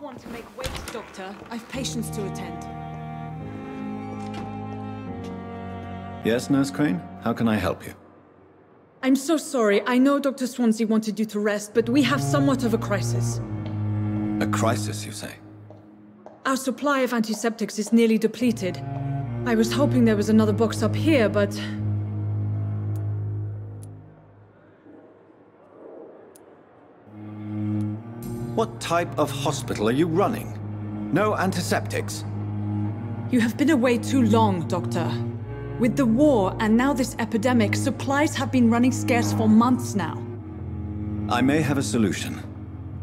one to make waves, Doctor. I've patients to attend. Yes, Nurse Crane? How can I help you? I'm so sorry. I know Dr. Swansea wanted you to rest, but we have somewhat of a crisis. A crisis, you say? Our supply of antiseptics is nearly depleted. I was hoping there was another box up here, but... What type of hospital are you running? No antiseptics? You have been away too long, Doctor. With the war and now this epidemic, supplies have been running scarce for months now. I may have a solution.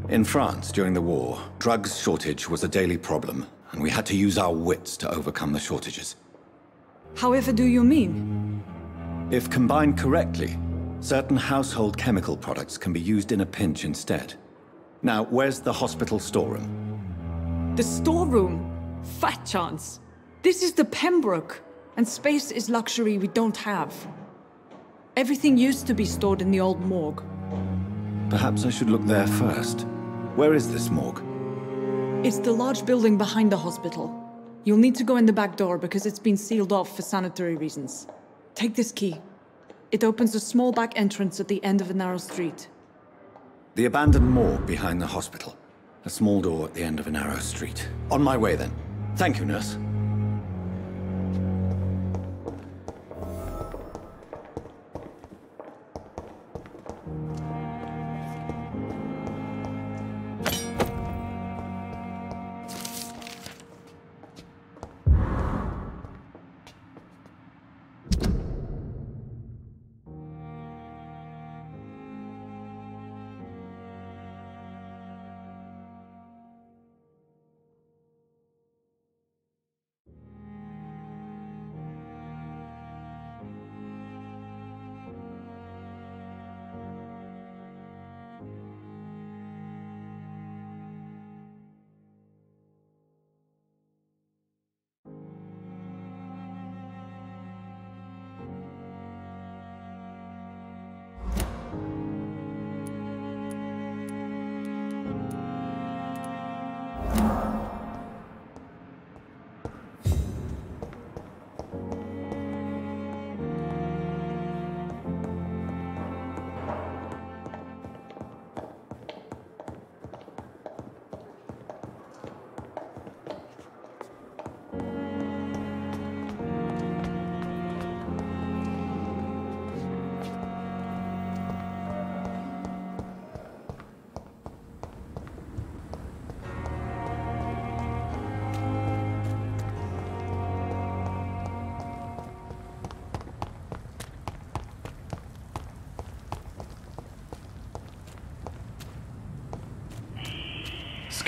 In France, during the war, drugs shortage was a daily problem, and we had to use our wits to overcome the shortages. However do you mean? If combined correctly, certain household chemical products can be used in a pinch instead. Now, where's the hospital storeroom? The storeroom? Fat chance. This is the Pembroke, and space is luxury we don't have. Everything used to be stored in the old morgue. Perhaps I should look there first. Where is this morgue? It's the large building behind the hospital. You'll need to go in the back door because it's been sealed off for sanitary reasons. Take this key. It opens a small back entrance at the end of a narrow street. The abandoned morgue behind the hospital. A small door at the end of a narrow street. On my way then. Thank you, nurse.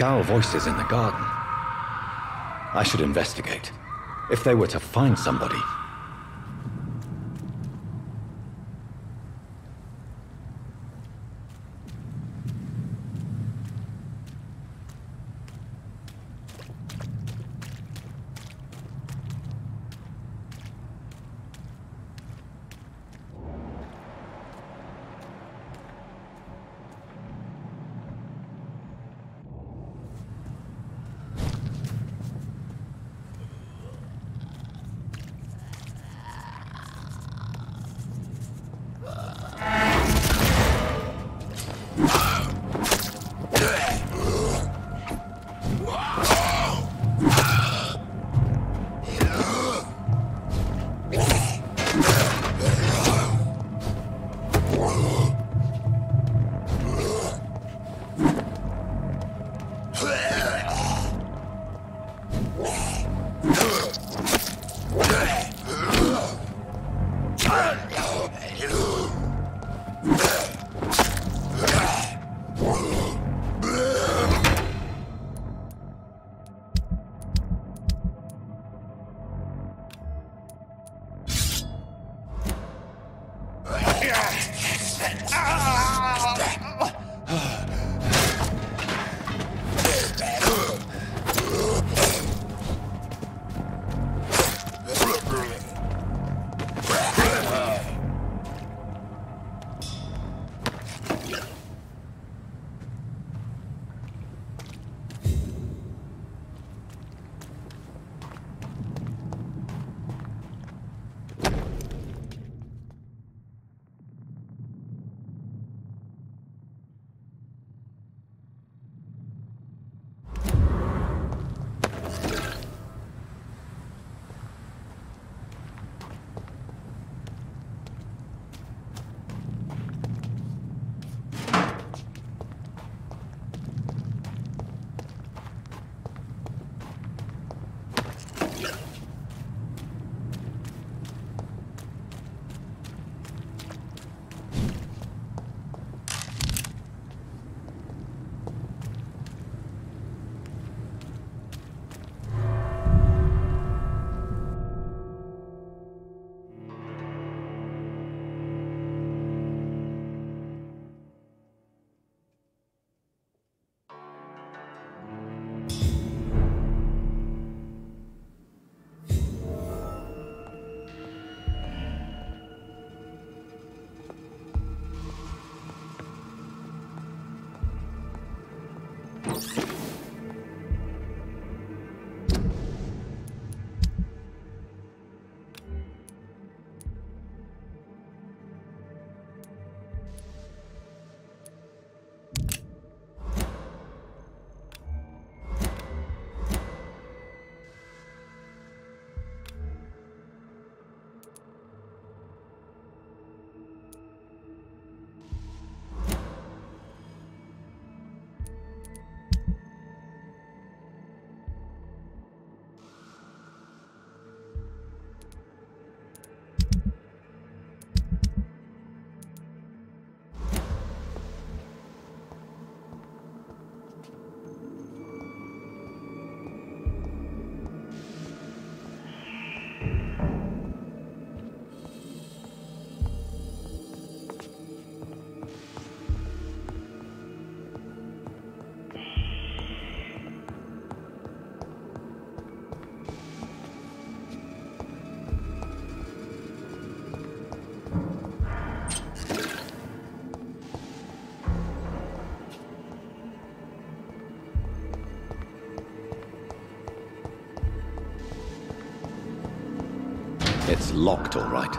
Scowl voices in the garden. I should investigate. If they were to find somebody... It's locked, all right.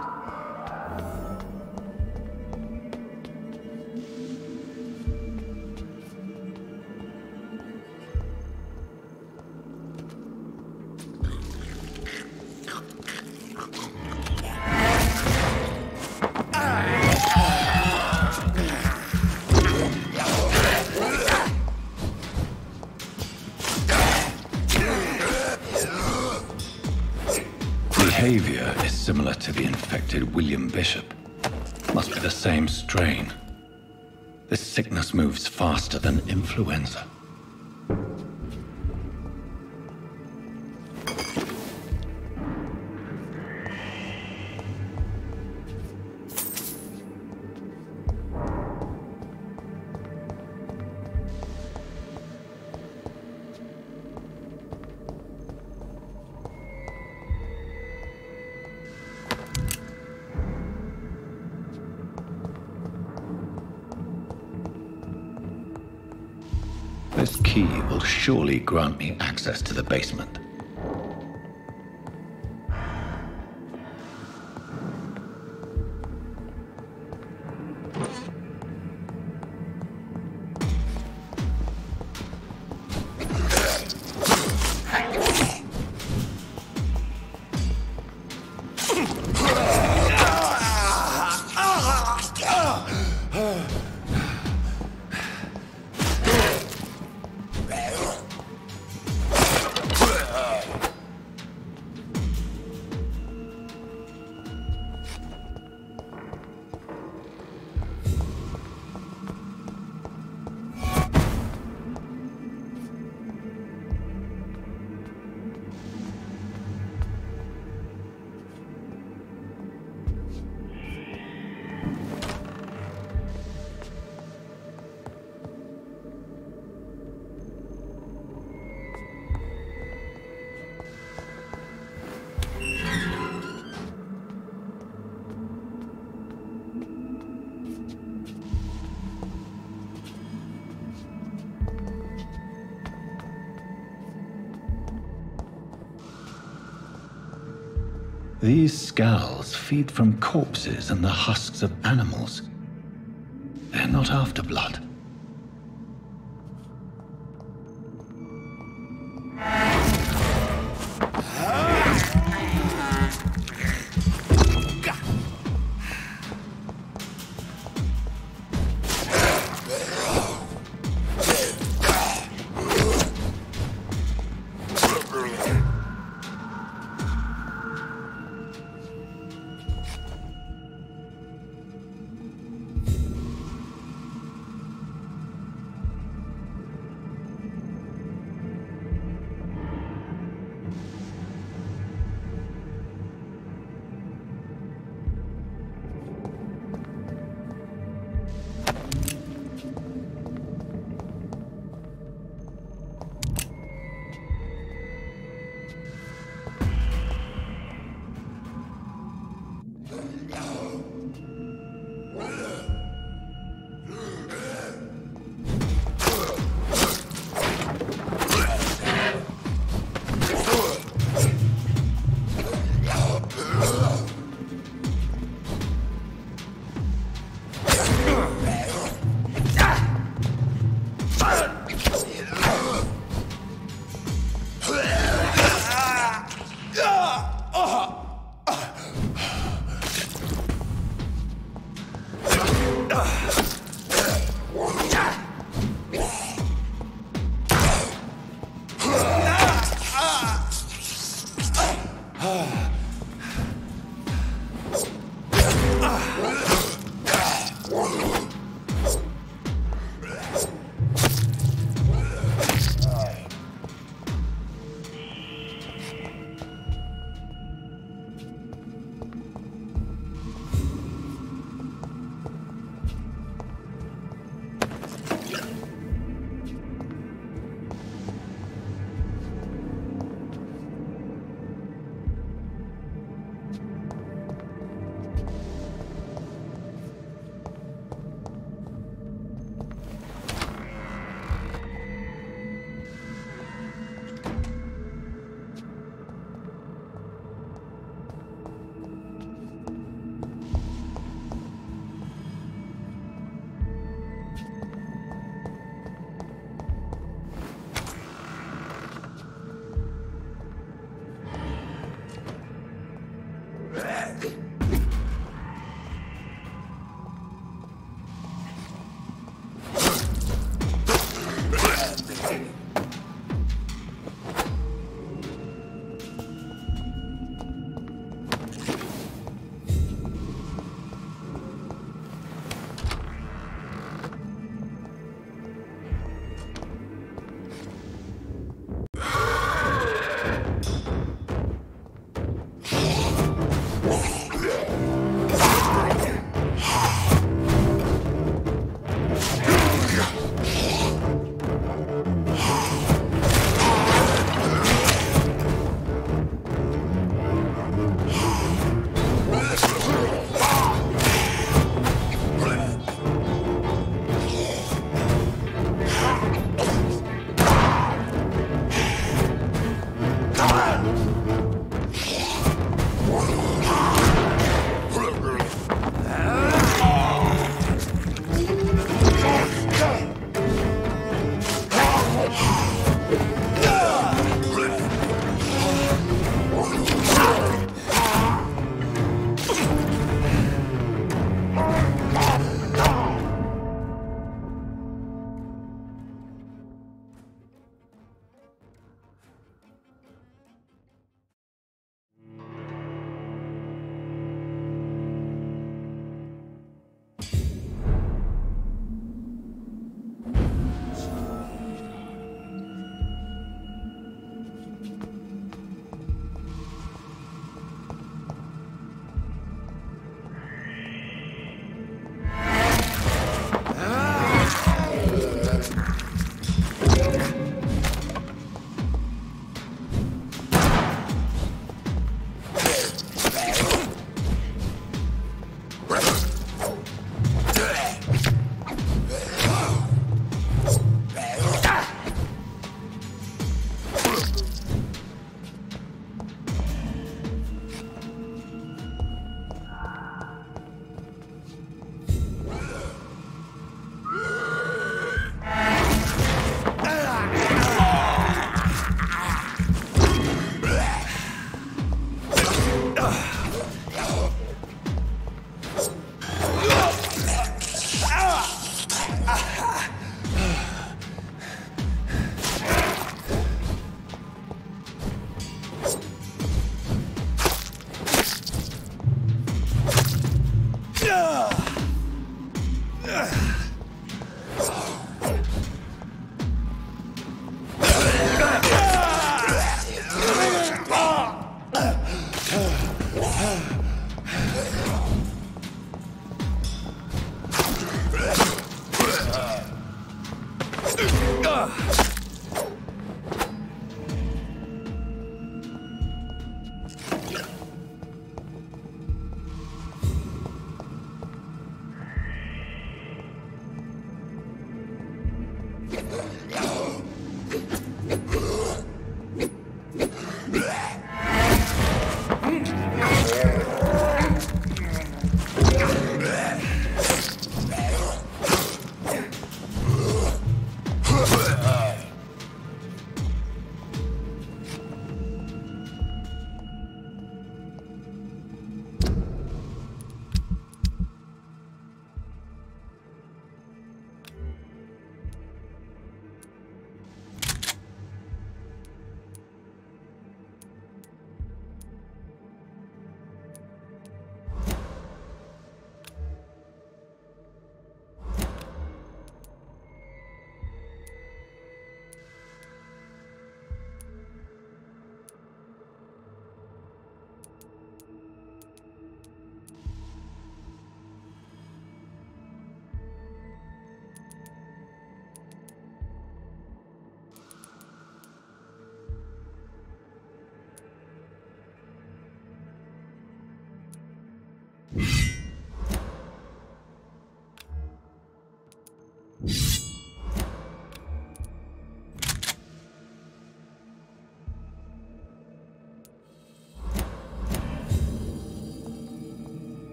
Behavior is similar to the infected William Bishop. Must be the same strain. This sickness moves faster than influenza. This key will surely grant me access to the basement. These scowls feed from corpses and the husks of animals. They're not after blood.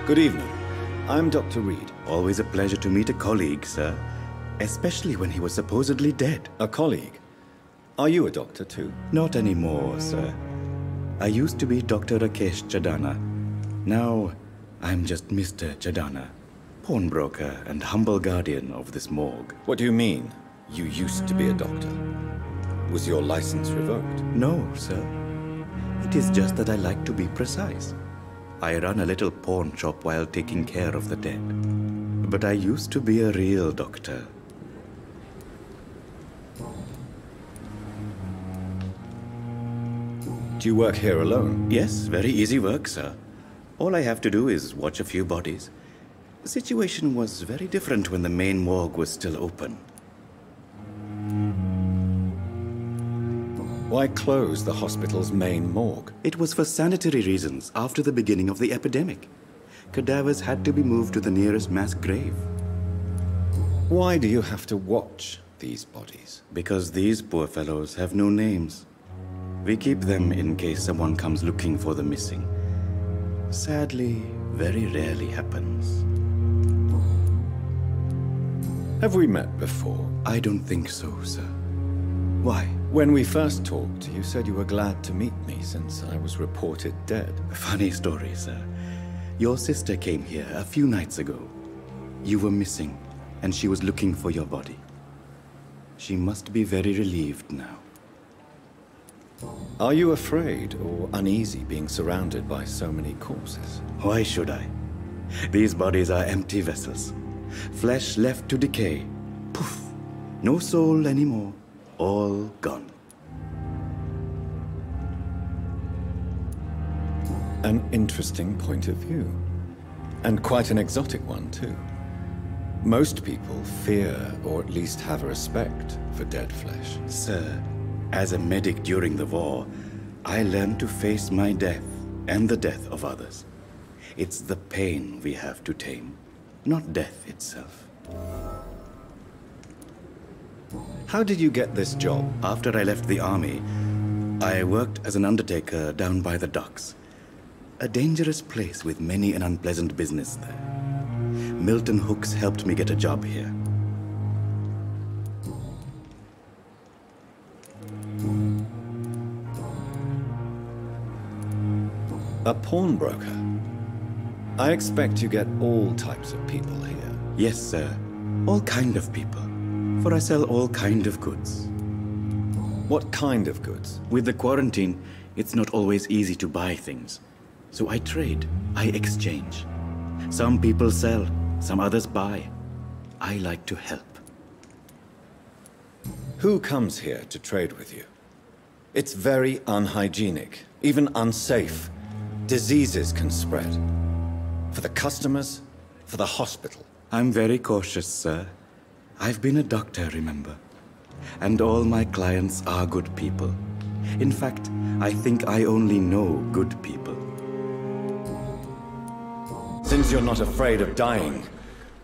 Good evening. I'm Dr. Reed. Always a pleasure to meet a colleague, sir. Especially when he was supposedly dead. A colleague? Are you a doctor too? Not anymore, sir. I used to be Dr. Rakesh Chadana. Now, I'm just Mr. Chadana, pawnbroker and humble guardian of this morgue. What do you mean, you used to be a doctor? Was your license revoked? No, sir. It is just that I like to be precise. I run a little pawn shop while taking care of the dead. But I used to be a real doctor. Do you work here alone? Yes, very easy work, sir. All I have to do is watch a few bodies. The situation was very different when the main morgue was still open. Why close the hospital's main morgue? It was for sanitary reasons after the beginning of the epidemic. Cadavers had to be moved to the nearest mass grave. Why do you have to watch these bodies? Because these poor fellows have no names. We keep them in case someone comes looking for the missing. Sadly, very rarely happens. Have we met before? I don't think so, sir. Why? When we first talked, you said you were glad to meet me since I was reported dead. Funny story, sir. Your sister came here a few nights ago. You were missing, and she was looking for your body. She must be very relieved now. Are you afraid or uneasy being surrounded by so many corpses? Why should I? These bodies are empty vessels. Flesh left to decay. Poof! No soul anymore. All gone. An interesting point of view. And quite an exotic one, too. Most people fear, or at least have a respect, for dead flesh. Sir, as a medic during the war, I learned to face my death and the death of others. It's the pain we have to tame, not death itself. How did you get this job? After I left the army, I worked as an undertaker down by the docks. A dangerous place with many an unpleasant business there. Milton Hooks helped me get a job here. A pawnbroker? I expect you get all types of people here. Yes, sir. All kind of people. For I sell all kind of goods. What kind of goods? With the quarantine, it's not always easy to buy things. So I trade, I exchange. Some people sell, some others buy. I like to help. Who comes here to trade with you? It's very unhygienic, even unsafe. Diseases can spread. For the customers, for the hospital. I'm very cautious, sir. I've been a doctor, remember? And all my clients are good people. In fact, I think I only know good people. Since you're not afraid of dying,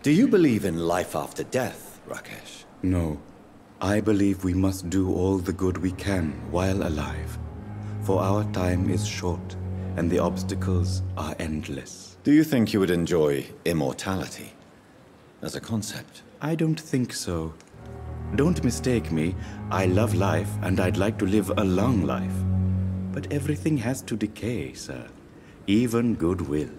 do you believe in life after death, Rakesh? No. I believe we must do all the good we can while alive. For our time is short, and the obstacles are endless. Do you think you would enjoy immortality as a concept? I don't think so. Don't mistake me. I love life, and I'd like to live a long life. But everything has to decay, sir. Even goodwill.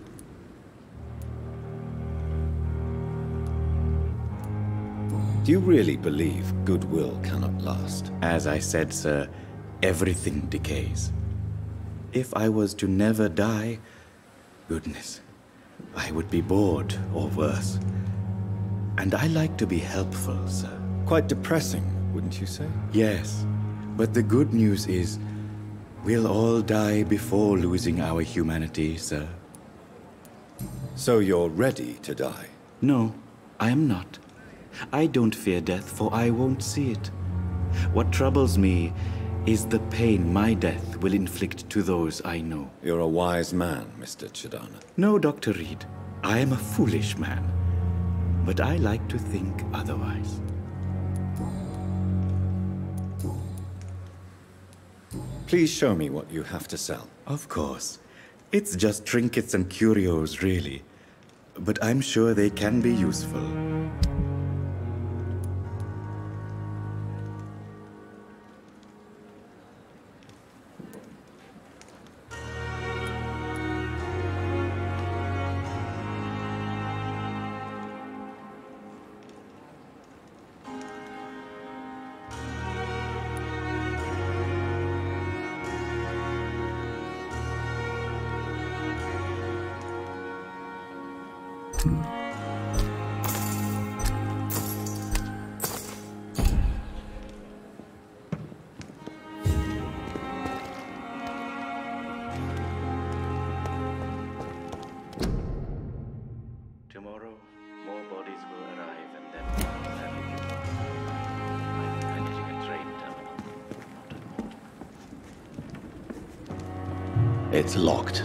Do you really believe goodwill cannot last? As I said, sir, everything decays. If I was to never die, goodness, I would be bored or worse. And I like to be helpful, sir. Quite depressing, wouldn't you say? Yes, but the good news is, we'll all die before losing our humanity, sir. So you're ready to die? No, I am not. I don't fear death, for I won't see it. What troubles me is the pain my death will inflict to those I know. You're a wise man, Mr. Chidana. No, Dr. Reed. I am a foolish man. But I like to think otherwise. Please show me what you have to sell. Of course. It's just trinkets and curios, really. But I'm sure they can be useful. It's locked.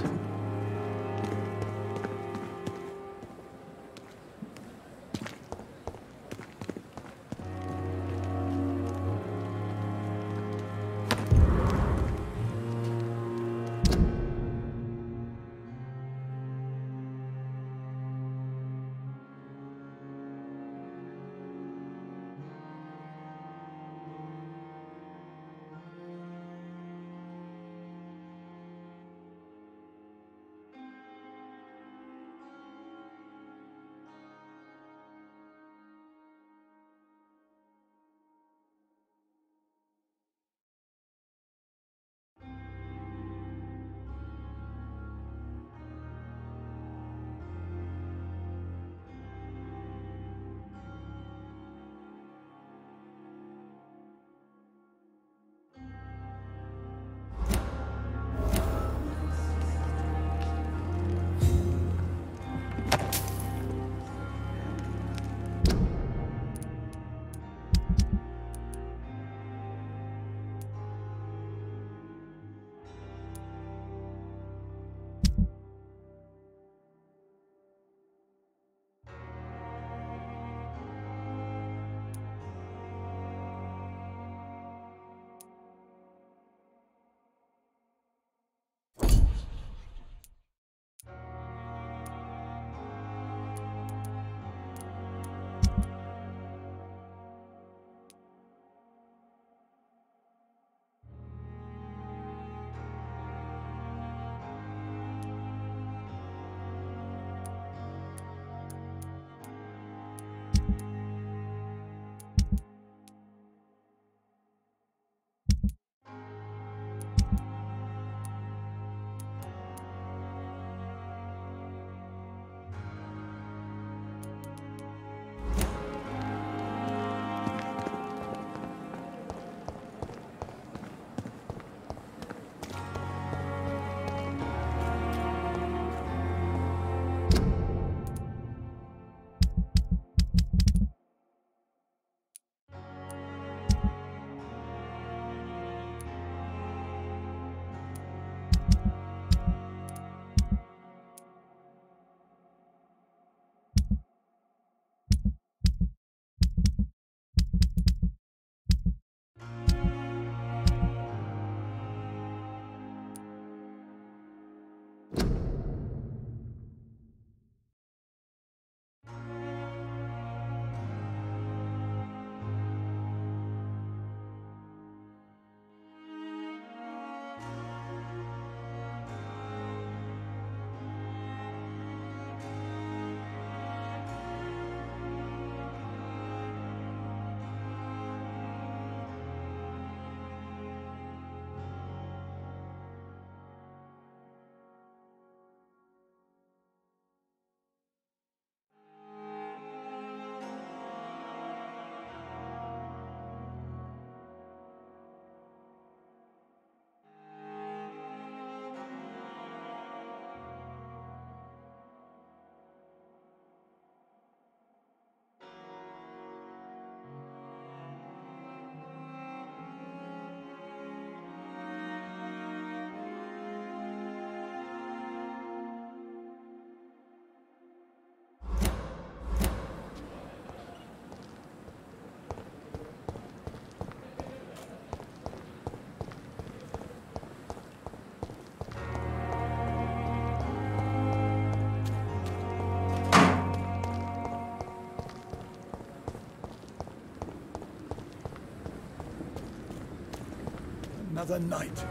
Another night.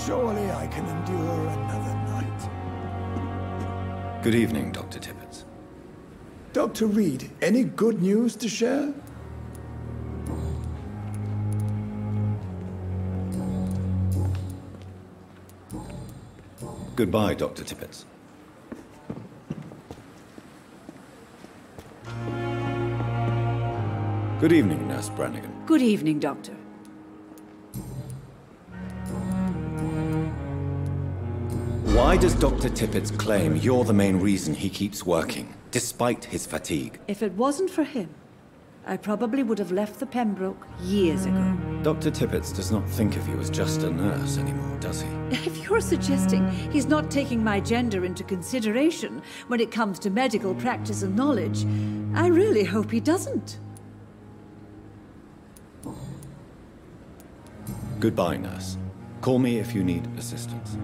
Surely I can endure another night. Good evening, Dr. Tippett. Dr. Reed, any good news to share? Goodbye, Dr. Tippett. Good evening, Nurse Brannigan. Good evening, Doctor. Why does Dr. Tippett claim you're the main reason he keeps working, despite his fatigue? If it wasn't for him, I probably would have left the Pembroke years ago. Dr. Tippett does not think of you as just a nurse anymore, does he? If you're suggesting he's not taking my gender into consideration when it comes to medical practice and knowledge, I really hope he doesn't. Goodbye, nurse. Call me if you need assistance.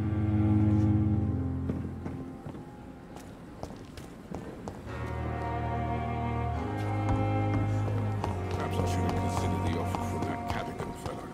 Perhaps I should have considered the offer from that Cadogan fellow.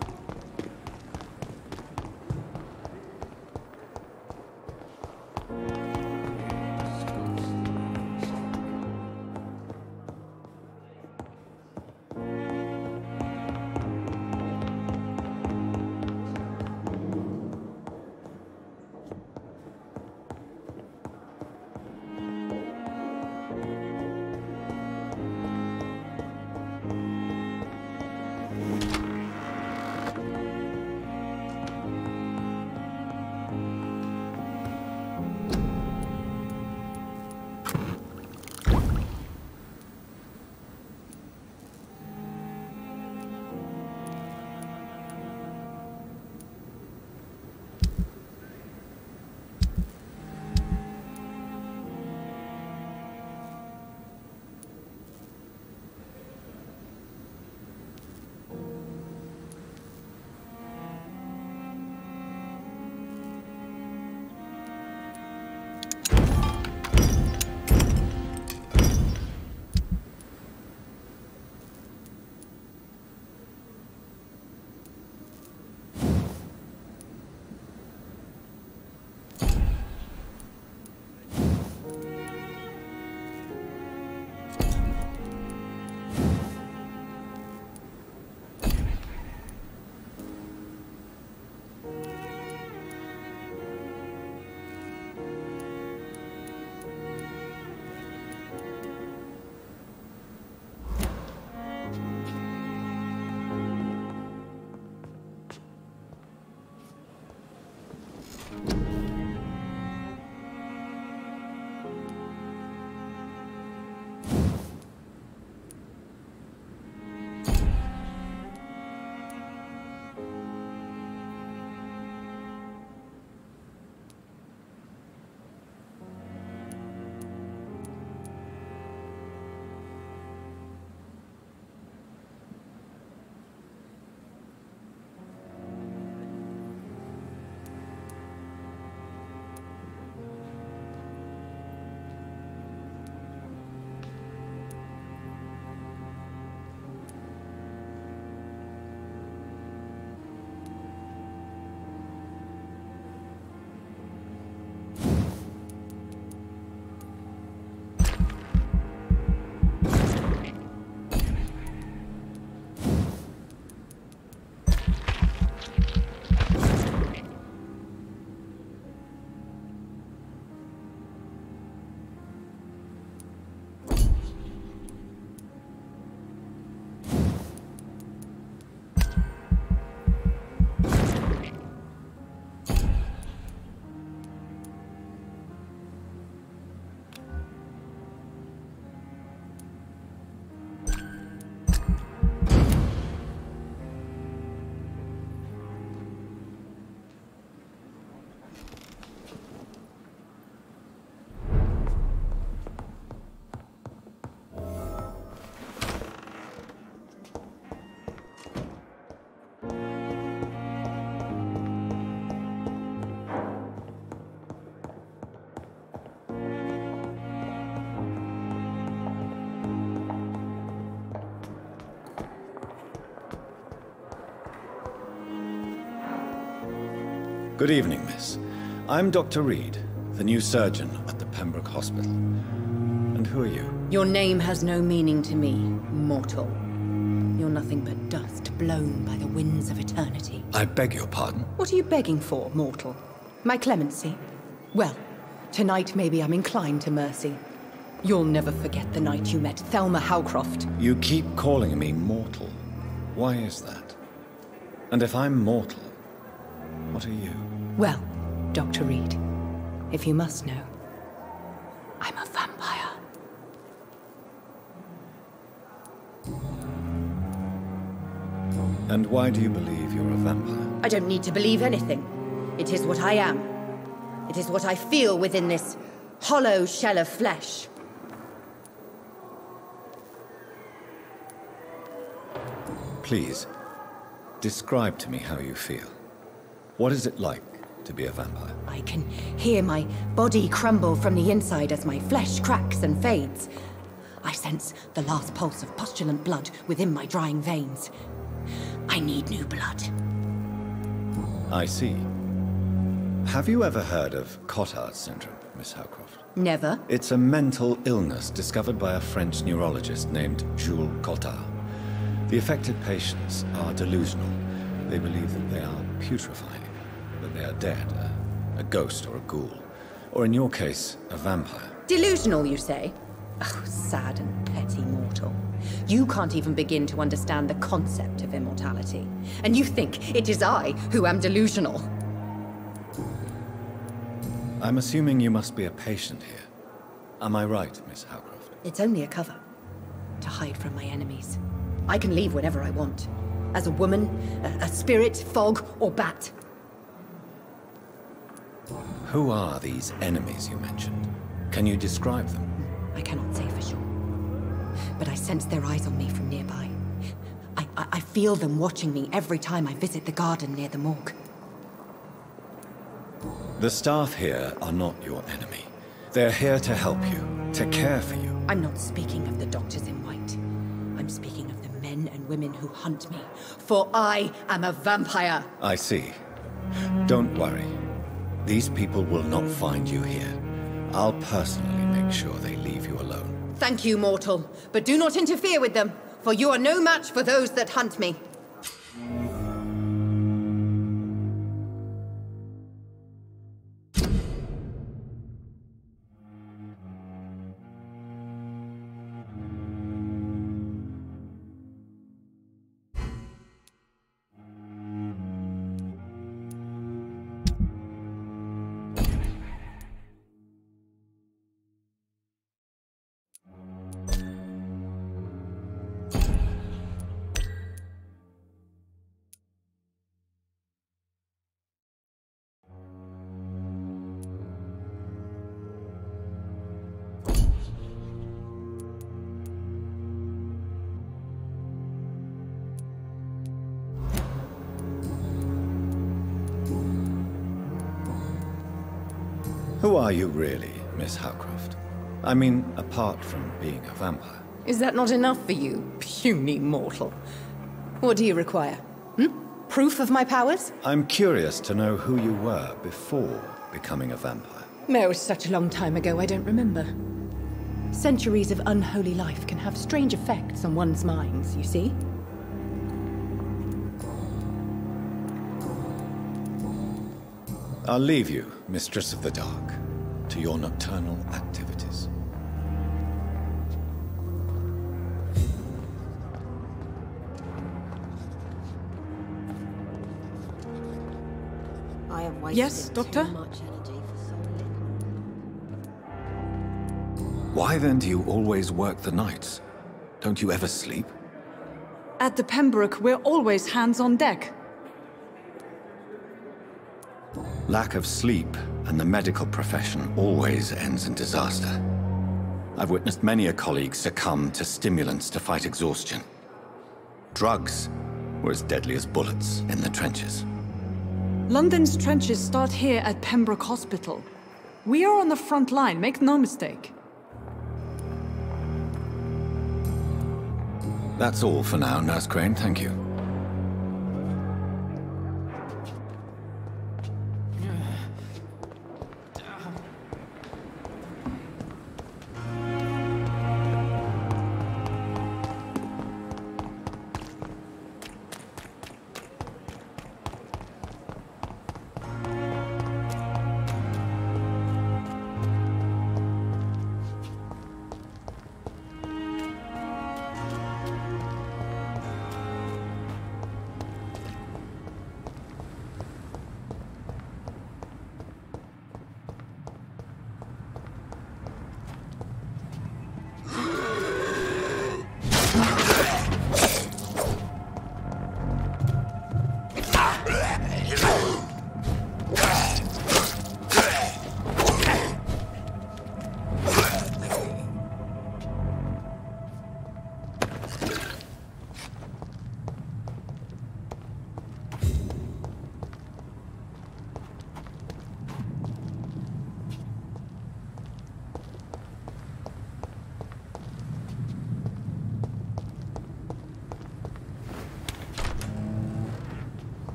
Good evening, miss. I'm Dr. Reed, the new surgeon at the Pembroke Hospital. And who are you? Your name has no meaning to me, mortal. You're nothing but dust blown by the winds of eternity. I beg your pardon? What are you begging for, mortal? My clemency? Well, tonight maybe I'm inclined to mercy. You'll never forget the night you met Thelma Howcroft. You keep calling me mortal. Why is that? And if I'm mortal, what are you? Well, Dr. Reed, if you must know, I'm a vampire. And why do you believe you're a vampire? I don't need to believe anything. It is what I am. It is what I feel within this hollow shell of flesh. Please, describe to me how you feel. What is it like to be a vampire? I can hear my body crumble from the inside as my flesh cracks and fades. I sense the last pulse of postulant blood within my drying veins. I need new blood. I see. Have you ever heard of Cotard syndrome, Miss Howcroft? Never. It's a mental illness discovered by a French neurologist named Jules Cotard. The affected patients are delusional. They believe that they are putrefying, that they are dead, a ghost or a ghoul. Or in your case, a vampire. Delusional, you say? Oh, sad and petty mortal. You can't even begin to understand the concept of immortality. And you think it is I who am delusional. I'm assuming you must be a patient here. Am I right, Miss Howcroft? It's only a cover. To hide from my enemies. I can leave whenever I want. As a woman, a spirit, fog, or bat. Who are these enemies you mentioned? Can you describe them? I cannot say for sure. But I sense their eyes on me from nearby. I feel them watching me every time I visit the garden near the morgue. The staff here are not your enemy. They're here to help you, to care for you. I'm not speaking of the doctors in white. I'm speaking of the men and women who hunt me. For I am a vampire. I see. Don't worry. These people will not find you here. I'll personally make sure they leave you alone. Thank you, mortal. But do not interfere with them, for you are no match for those that hunt me. Who are you really, Miss Howcroft? I mean, apart from being a vampire. Is that not enough for you, puny mortal? What do you require? Proof of my powers? I'm curious to know who you were before becoming a vampire. No, it was such a long time ago, I don't remember. Centuries of unholy life can have strange effects on one's minds, you see? I'll leave you, Mistress of the Dark, to your nocturnal activities. I have wasted Yes, Doctor? too much energy for so little. Why then do you always work the nights? Don't you ever sleep? At the Pembroke, we're always hands on deck. Lack of sleep and the medical profession always ends in disaster. I've witnessed many a colleague succumb to stimulants to fight exhaustion. Drugs were as deadly as bullets in the trenches. London's trenches start here at Pembroke Hospital. We are on the front line, make no mistake. That's all for now, Nurse Crane, thank you.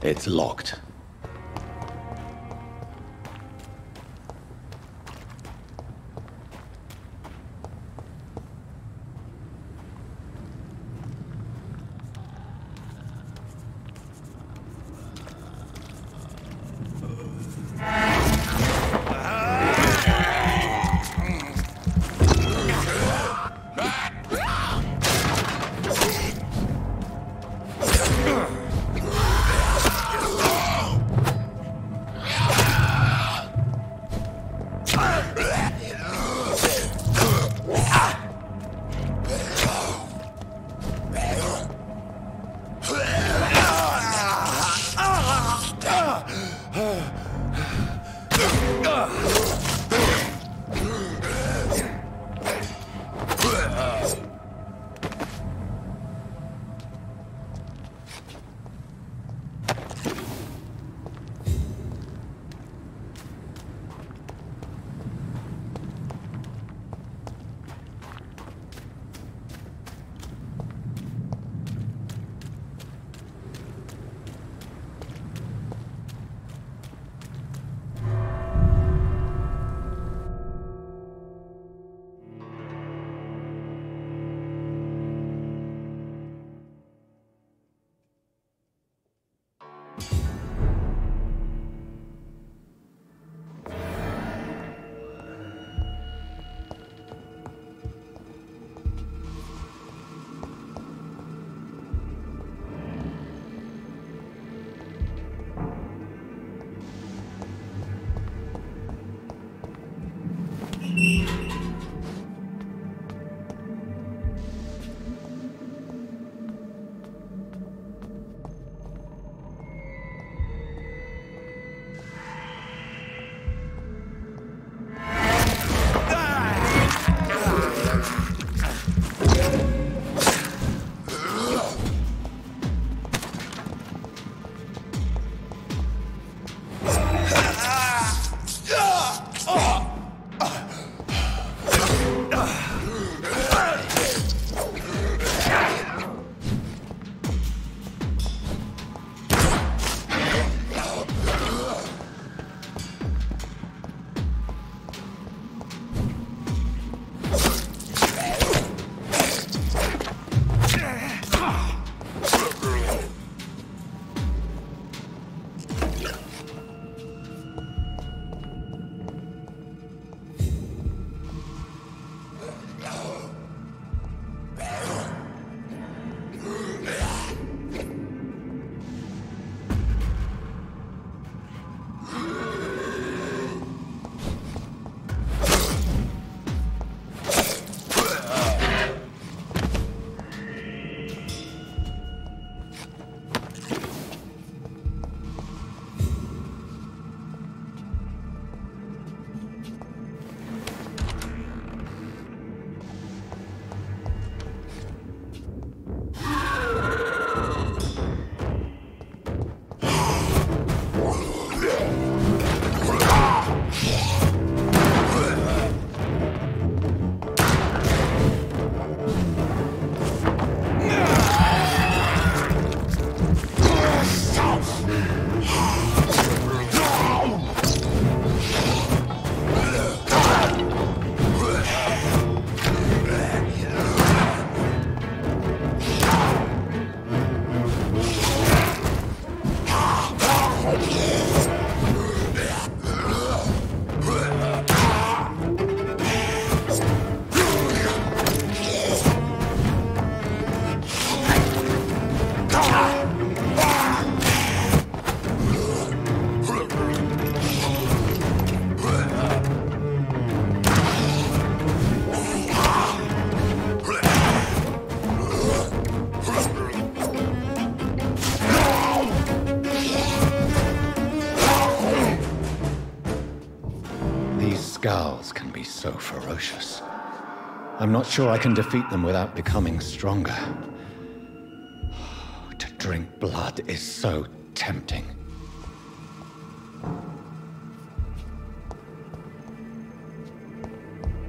It's locked. Scowls can be so ferocious. I'm not sure I can defeat them without becoming stronger. To drink blood is so tempting.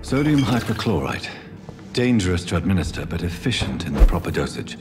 Sodium hypochlorite. Dangerous to administer, but efficient in the proper dosage.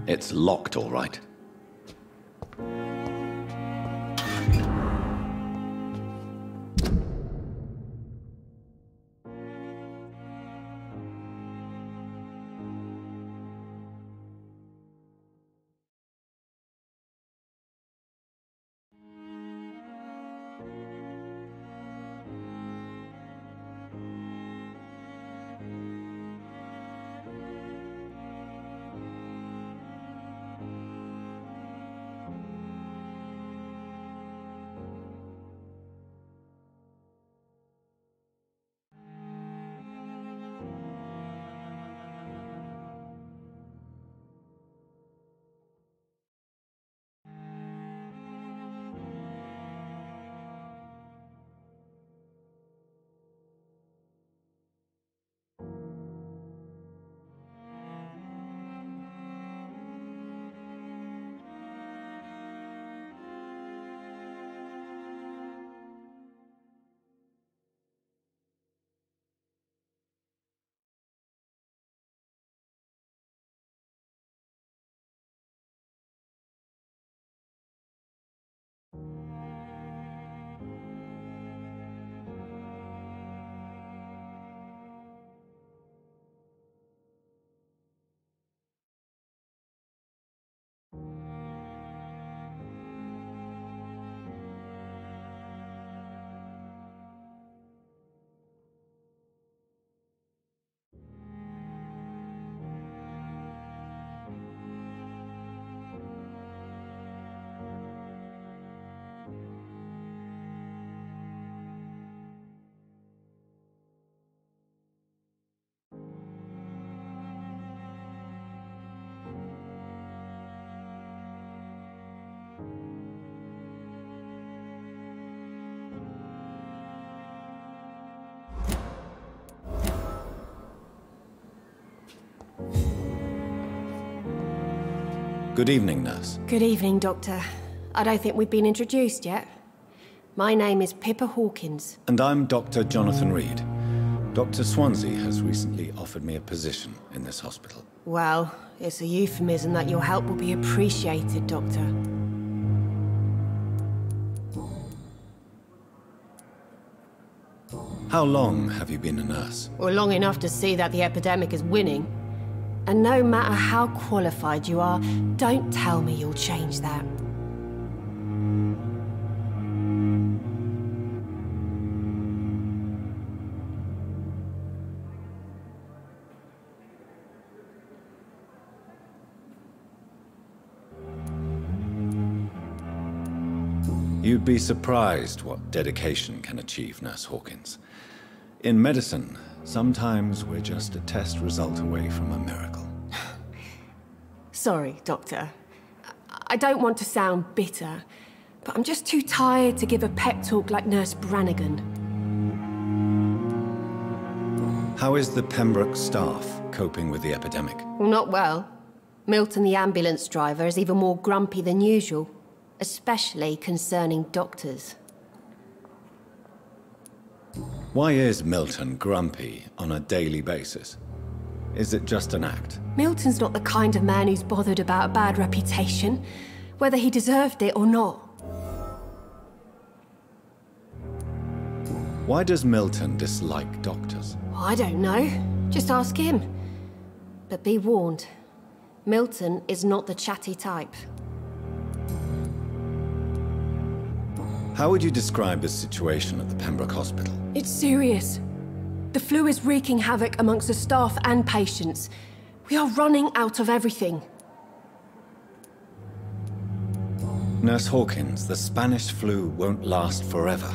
It's locked, all right. Good evening, nurse. Good evening, Doctor. I don't think we've been introduced yet. My name is Pippa Hawkins. And I'm Dr. Jonathan Reed. Dr. Swansea has recently offered me a position in this hospital. Well, it's a euphemism that your help will be appreciated, Doctor. How long have you been a nurse? Well, long enough to see that the epidemic is winning. And no matter how qualified you are, don't tell me you'll change that. You'd be surprised what dedication can achieve, Nurse Hawkins. In medicine, sometimes we're just a test result away from a miracle. Sorry, Doctor. I don't want to sound bitter, but I'm just too tired to give a pep talk like Nurse Brannigan. How is the Pembroke staff coping with the epidemic? Well, not well. Milton, the ambulance driver, is even more grumpy than usual, especially concerning doctors. Why is Milton grumpy on a daily basis? Is it just an act? Milton's not the kind of man who's bothered about a bad reputation, whether he deserved it or not. Why does Milton dislike doctors? I don't know. Just ask him. But be warned, Milton is not the chatty type. How would you describe the situation at the Pembroke Hospital? It's serious. The flu is wreaking havoc amongst the staff and patients. We are running out of everything. Nurse Hawkins, the Spanish flu won't last forever.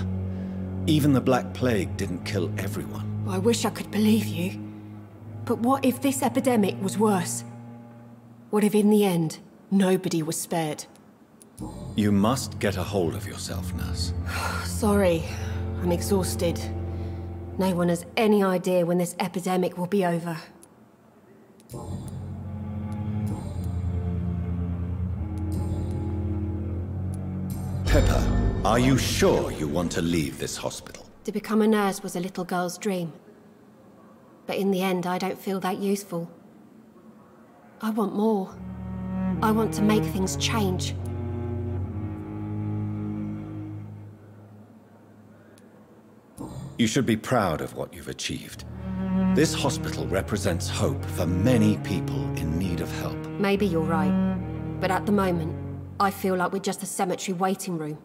Even the Black Plague didn't kill everyone. I wish I could believe you. But what if this epidemic was worse? What if in the end, nobody was spared? You must get a hold of yourself, Nurse. Sorry, I'm exhausted. No one has any idea when this epidemic will be over. Pepper, are you sure you want to leave this hospital? To become a nurse was a little girl's dream. But in the end, I don't feel that useful. I want more. I want to make things change. You should be proud of what you've achieved. This hospital represents hope for many people in need of help. Maybe you're right. But at the moment, I feel like we're just a cemetery waiting room.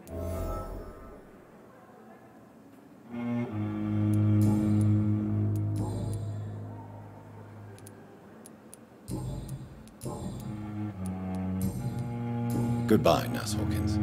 Goodbye, Nurse Hawkins.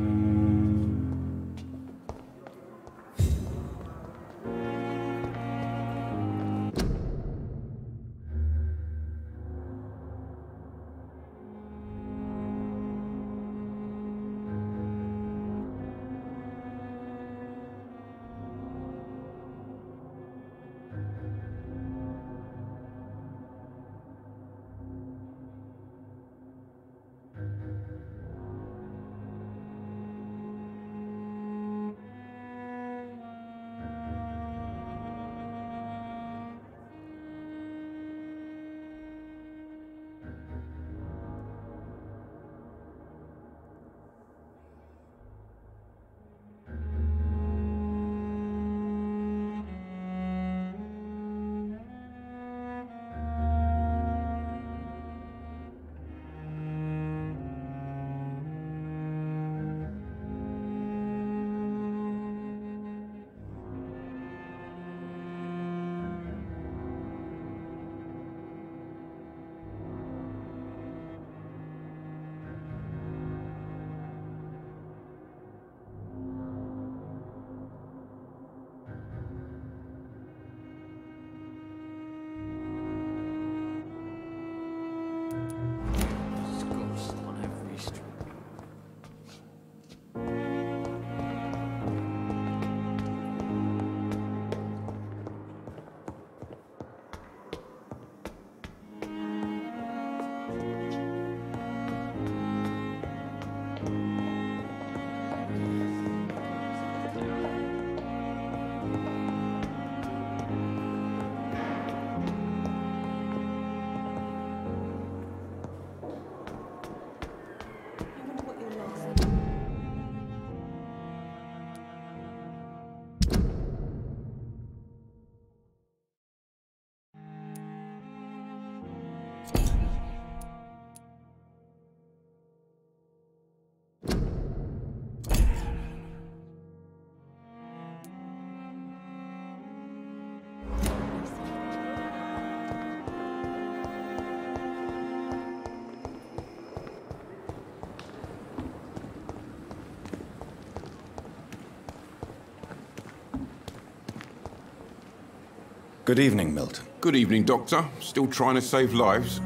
Good evening, Milton. Good evening, Doctor. Still trying to save lives?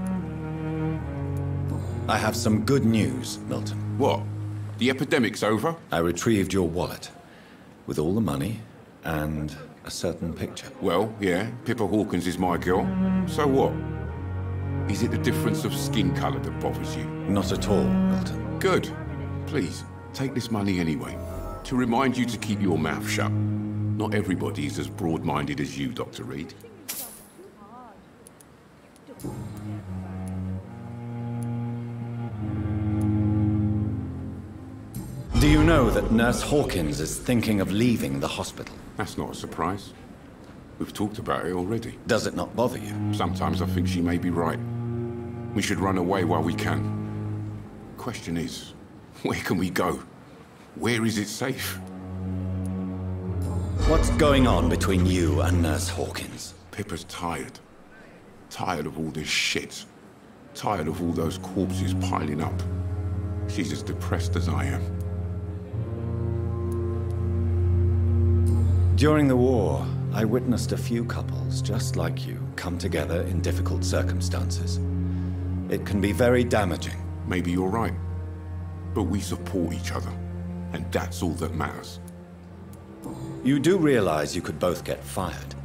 I have some good news, Milton. What? The epidemic's over? I retrieved your wallet, with all the money and a certain picture. Well, yeah, Pippa Hawkins is my girl. So what? Is it the difference of skin colour that bothers you? Not at all, Milton. Good. Please, take this money anyway. To remind you to keep your mouth shut. Not everybody is as broad-minded as you, Dr. Reed. Do you know that Nurse Hawkins is thinking of leaving the hospital? That's not a surprise. We've talked about it already. Does it not bother you? Sometimes I think she may be right. We should run away while we can. Question is, where can we go? Where is it safe? What's going on between you and Nurse Hawkins? Pippa's tired. Tired of all this shit. Tired of all those corpses piling up. She's as depressed as I am. During the war, I witnessed a few couples just like you come together in difficult circumstances. It can be very damaging. Maybe you're right. But we support each other. And that's all that matters. You do realize you could both get fired.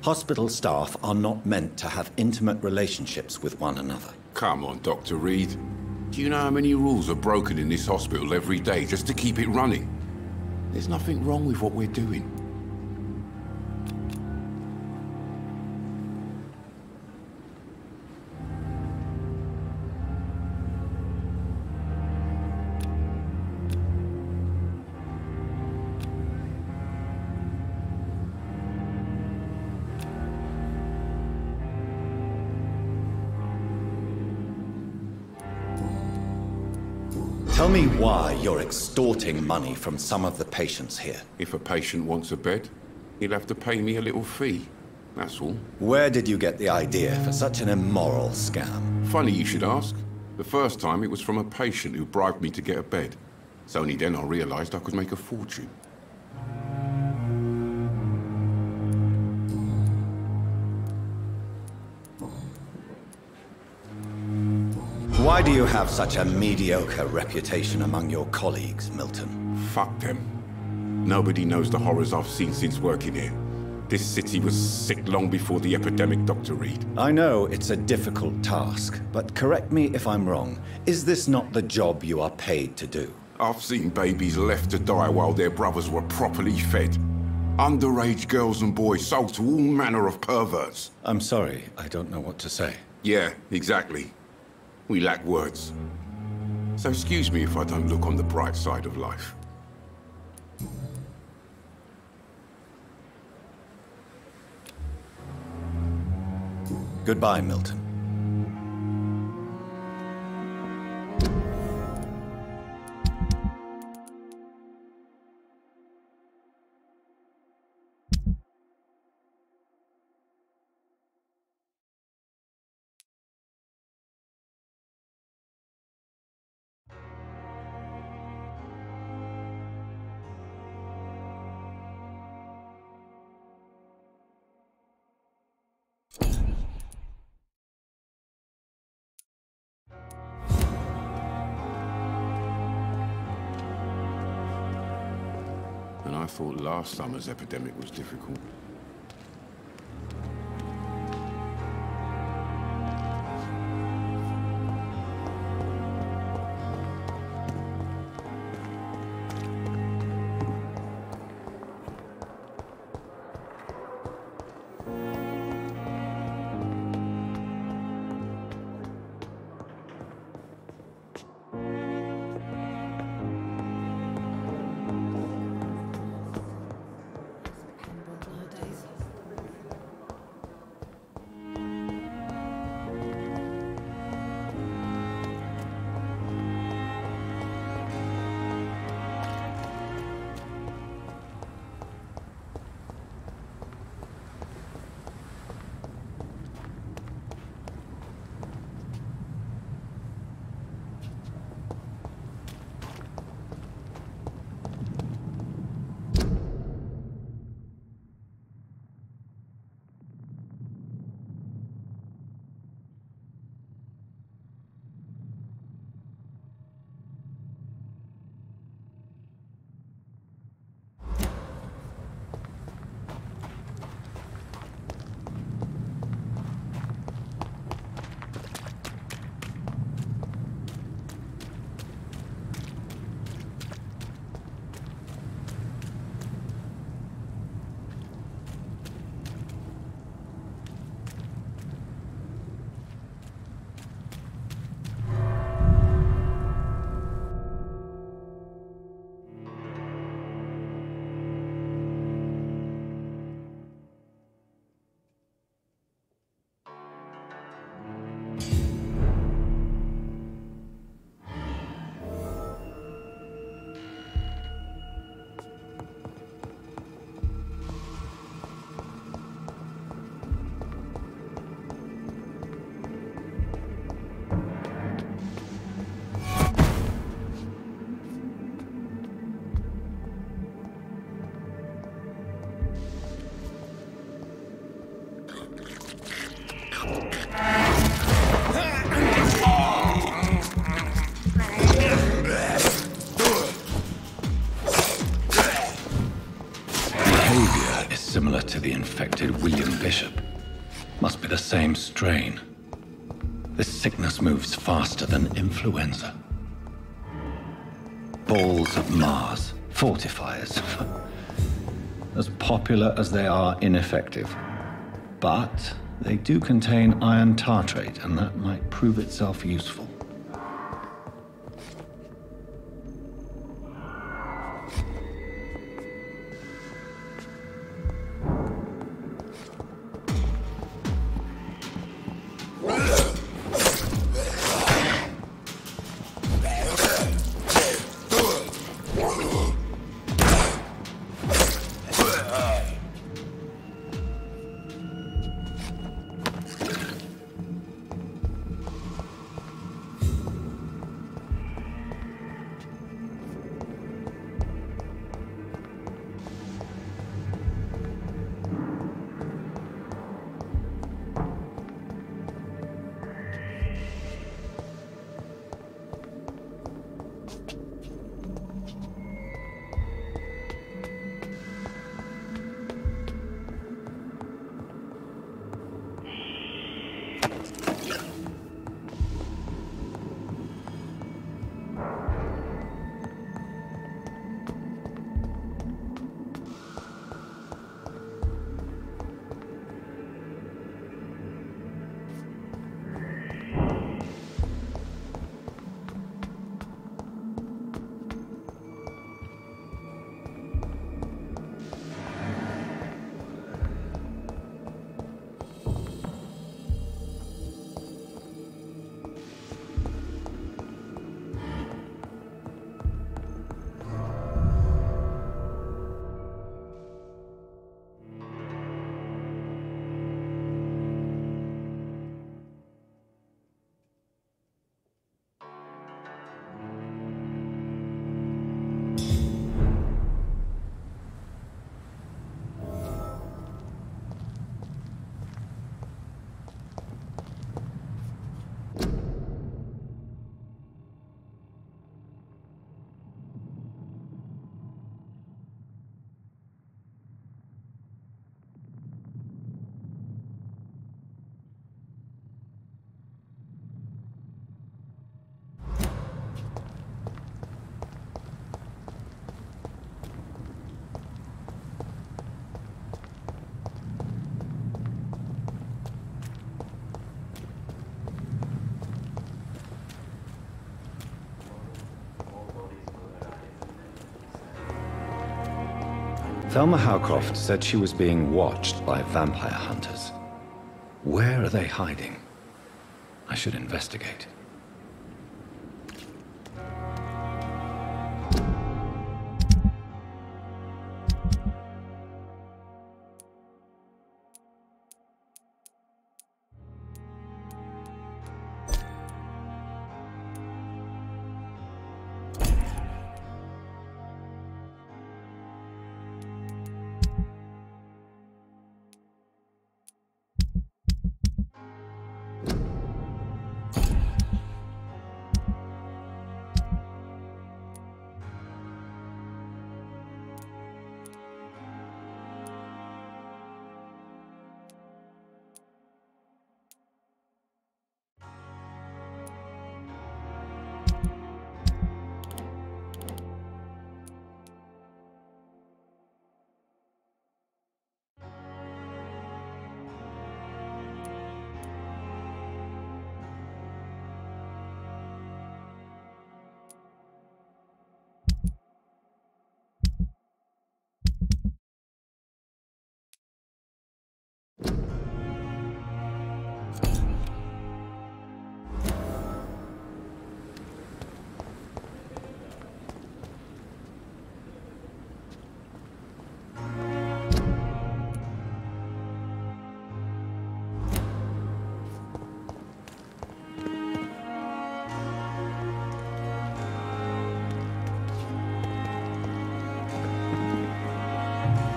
Hospital staff are not meant to have intimate relationships with one another. Come on, Dr. Reed. Do you know how many rules are broken in this hospital every day just to keep it running? There's nothing wrong with what we're doing. Tell me why you're extorting money from some of the patients here. If a patient wants a bed, he'll have to pay me a little fee. That's all. Where did you get the idea for such an immoral scam? Funny you should ask. The first time it was from a patient who bribed me to get a bed. It's only then I realized I could make a fortune. Why do you have such a mediocre reputation among your colleagues, Milton? Fuck them. Nobody knows the horrors I've seen since working here. This city was sick long before the epidemic, Dr. Reed. I know it's a difficult task, but correct me if I'm wrong. Is this not the job you are paid to do? I've seen babies left to die while their brothers were properly fed. Underage girls and boys sold to all manner of perverts. I'm sorry, I don't know what to say. Yeah, exactly. We lack words. So excuse me if I don't look on the bright side of life. Goodbye, Milton. And I thought last summer's epidemic was difficult. to the infected William Bishop. Must be the same strain. This sickness moves faster than influenza. Balls of Mars, fortifiers. As popular as they are ineffective. But they do contain iron tartrate, and that might prove itself useful. Thelma Howcroft said she was being watched by vampire hunters. Where are they hiding? I should investigate.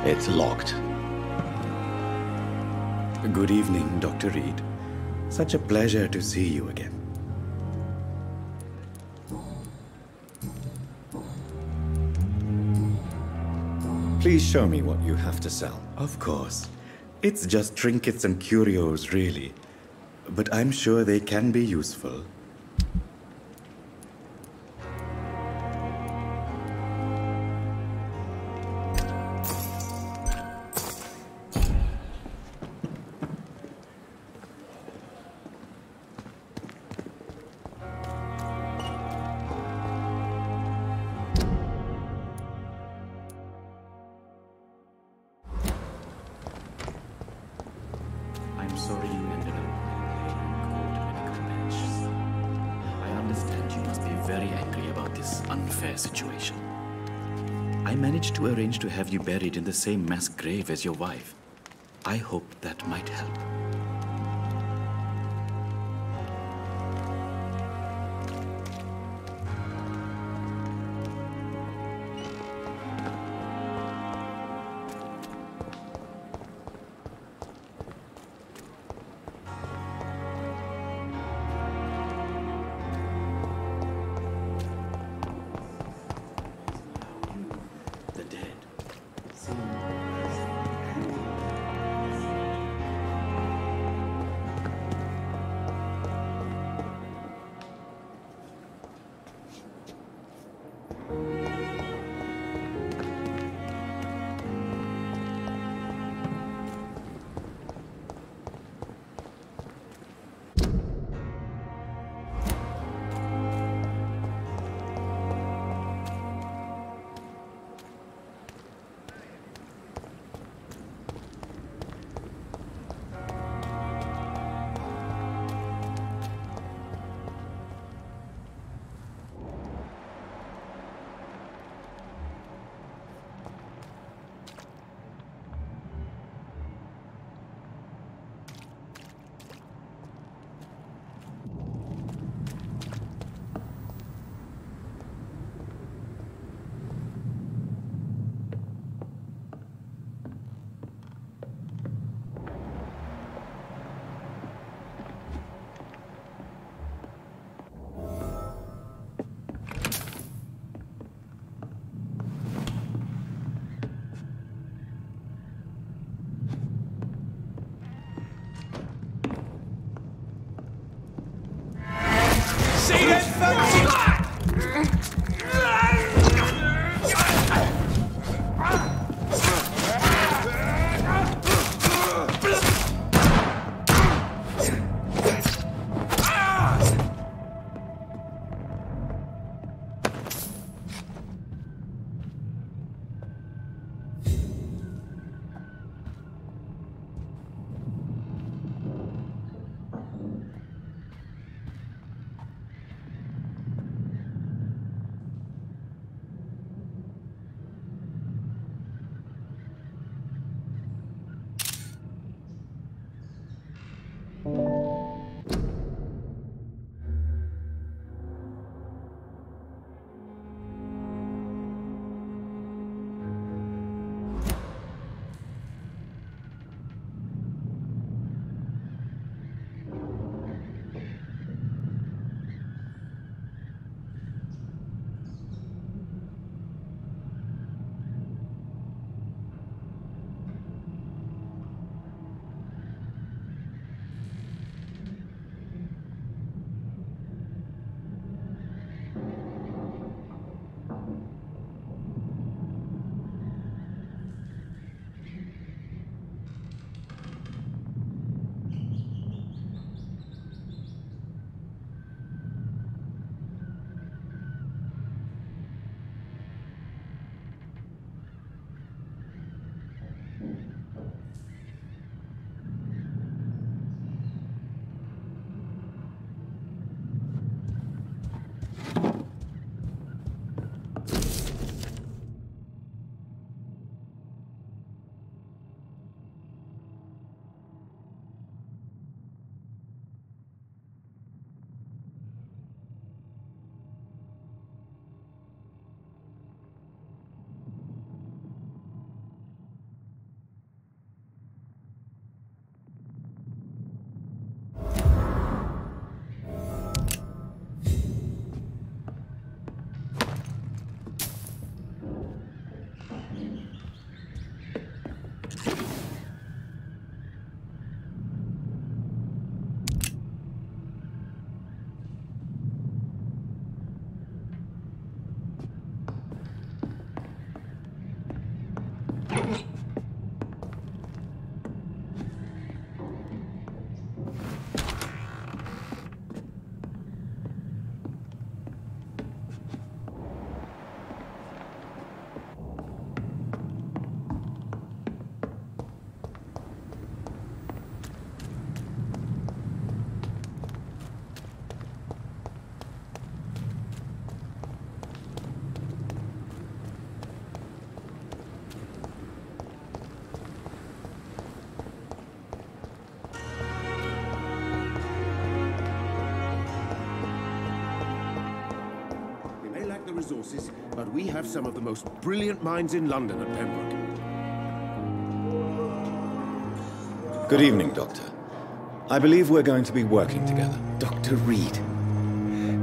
It's locked. Good evening, Dr. Reed. Such a pleasure to see you again. Please show me what you have to sell. Of course. It's just trinkets and curios, really. But I'm sure they can be useful. I'm sorry you ended up playing court medical bench. I understand you must be very angry about this unfair situation. I managed to arrange to have you buried in the same mass grave as your wife. I hope that might help. The dead. Resources, but we have some of the most brilliant minds in London at Pembroke. Good evening, Doctor. I believe we're going to be working together. Dr. Reed.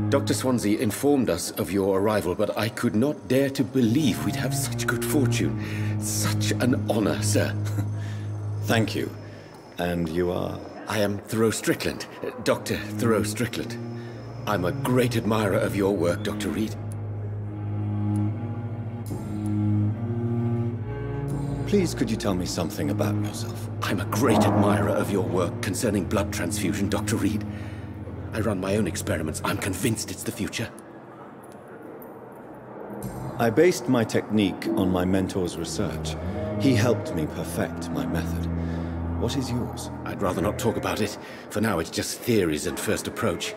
Dr. Swansea informed us of your arrival, but I could not dare to believe we'd have such good fortune. Such an honor, sir. Thank you. And you are? I am Thoreau Strickland, Dr. Thoreau Strickland. I'm a great admirer of your work, Dr. Reed. Please, could you tell me something about yourself? I'm a great admirer of your work concerning blood transfusion, Dr. Reed. I run my own experiments. I'm convinced it's the future. I based my technique on my mentor's research. He helped me perfect my method. What is yours? I'd rather not talk about it. For now, it's just theories and first approach.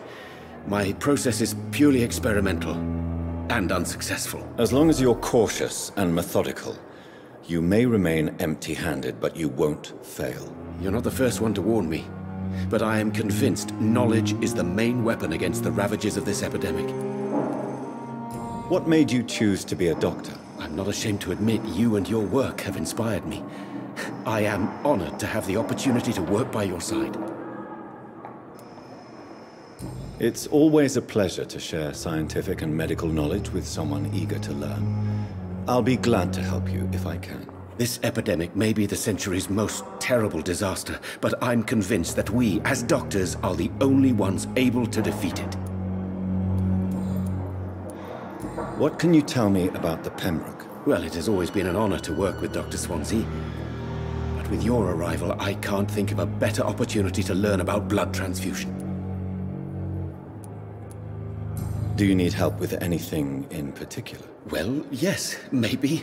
My process is purely experimental and unsuccessful. As long as you're cautious and methodical, you may remain empty-handed, but you won't fail. You're not the first one to warn me, but I am convinced knowledge is the main weapon against the ravages of this epidemic. What made you choose to be a doctor? I'm not ashamed to admit you and your work have inspired me. I am honored to have the opportunity to work by your side. It's always a pleasure to share scientific and medical knowledge with someone eager to learn. I'll be glad to help you if I can. This epidemic may be the century's most terrible disaster, but I'm convinced that we, as doctors, are the only ones able to defeat it. What can you tell me about the Pembroke? Well, it has always been an honor to work with Dr. Swansea. But with your arrival, I can't think of a better opportunity to learn about blood transfusion. Do you need help with anything in particular? Well, yes, maybe.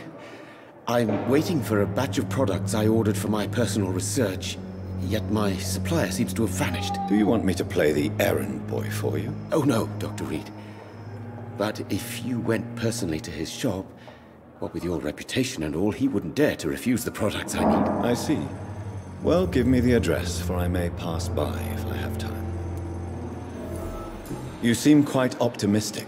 I'm waiting for a batch of products I ordered for my personal research, yet my supplier seems to have vanished. Do you want me to play the errand boy for you? Oh no, Dr. Reed. But if you went personally to his shop, what with your reputation and all, he wouldn't dare to refuse the products I need. I see. Well, give me the address, for I may pass by if I have time. You seem quite optimistic.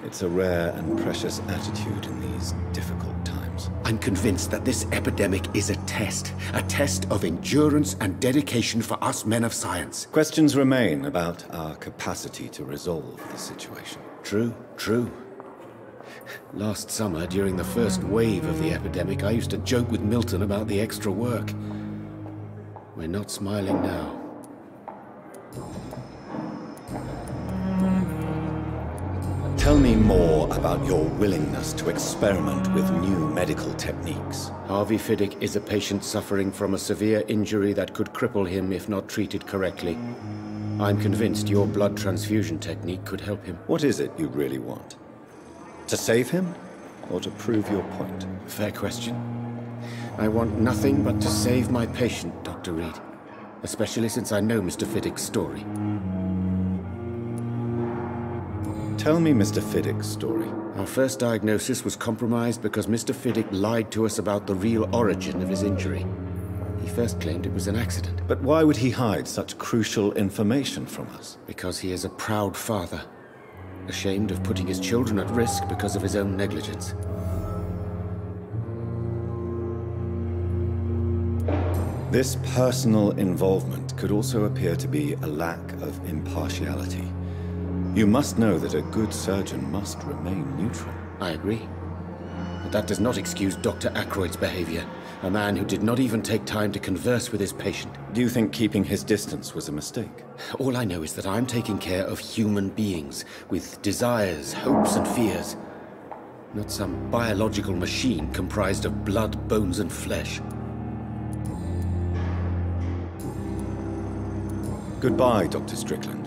It's a rare and precious attitude in these difficult times. I'm convinced that this epidemic is a test of endurance and dedication for us men of science. Questions remain about our capacity to resolve the situation. True, true. Last summer, during the first wave of the epidemic, I used to joke with Milton about the extra work. We're not smiling now. Tell me more about your willingness to experiment with new medical techniques. Harvey Fiddick is a patient suffering from a severe injury that could cripple him if not treated correctly. I'm convinced your blood transfusion technique could help him. What is it you really want? To save him, or to prove your point? Fair question. I want nothing but to save my patient, Dr. Reed. Especially since I know Mr. Fiddick's story. Tell me Mr. Fiddick's story. Our first diagnosis was compromised because Mr. Fiddick lied to us about the real origin of his injury. He first claimed it was an accident. But why would he hide such crucial information from us? Because he is a proud father, ashamed of putting his children at risk because of his own negligence. This personal involvement could also appear to be a lack of impartiality. You must know that a good surgeon must remain neutral. I agree. But that does not excuse Dr. Ackroyd's behavior, a man who did not even take time to converse with his patient. Do you think keeping his distance was a mistake? All I know is that I'm taking care of human beings with desires, hopes, and fears. Not some biological machine comprised of blood, bones, and flesh. Goodbye, Dr. Strickland.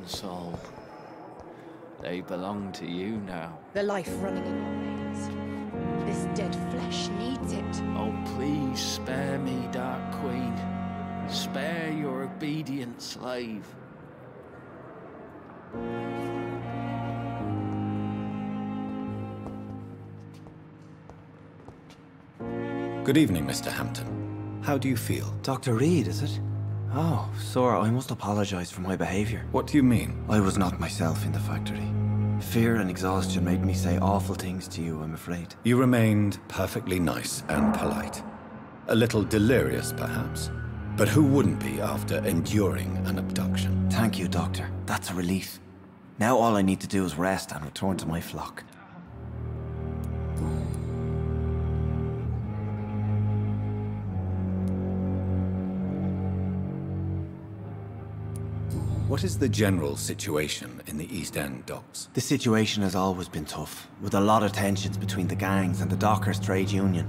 and soul. They belong to you now. The life running in your veins. This dead flesh needs it. Oh, please spare me, Dark Queen. Spare your obedient slave. Good evening, Mr. Hampton. How do you feel? Dr. Reed, is it? Oh, sir, I must apologize for my behavior. What do you mean? I was not myself in the factory. Fear and exhaustion made me say awful things to you, I'm afraid. You remained perfectly nice and polite. A little delirious, perhaps. But who wouldn't be after enduring an abduction? Thank you, Doctor. That's a relief. Now all I need to do is rest and return to my flock. What is the general situation in the East End docks? The situation has always been tough, with a lot of tensions between the gangs and the dockers' trade union.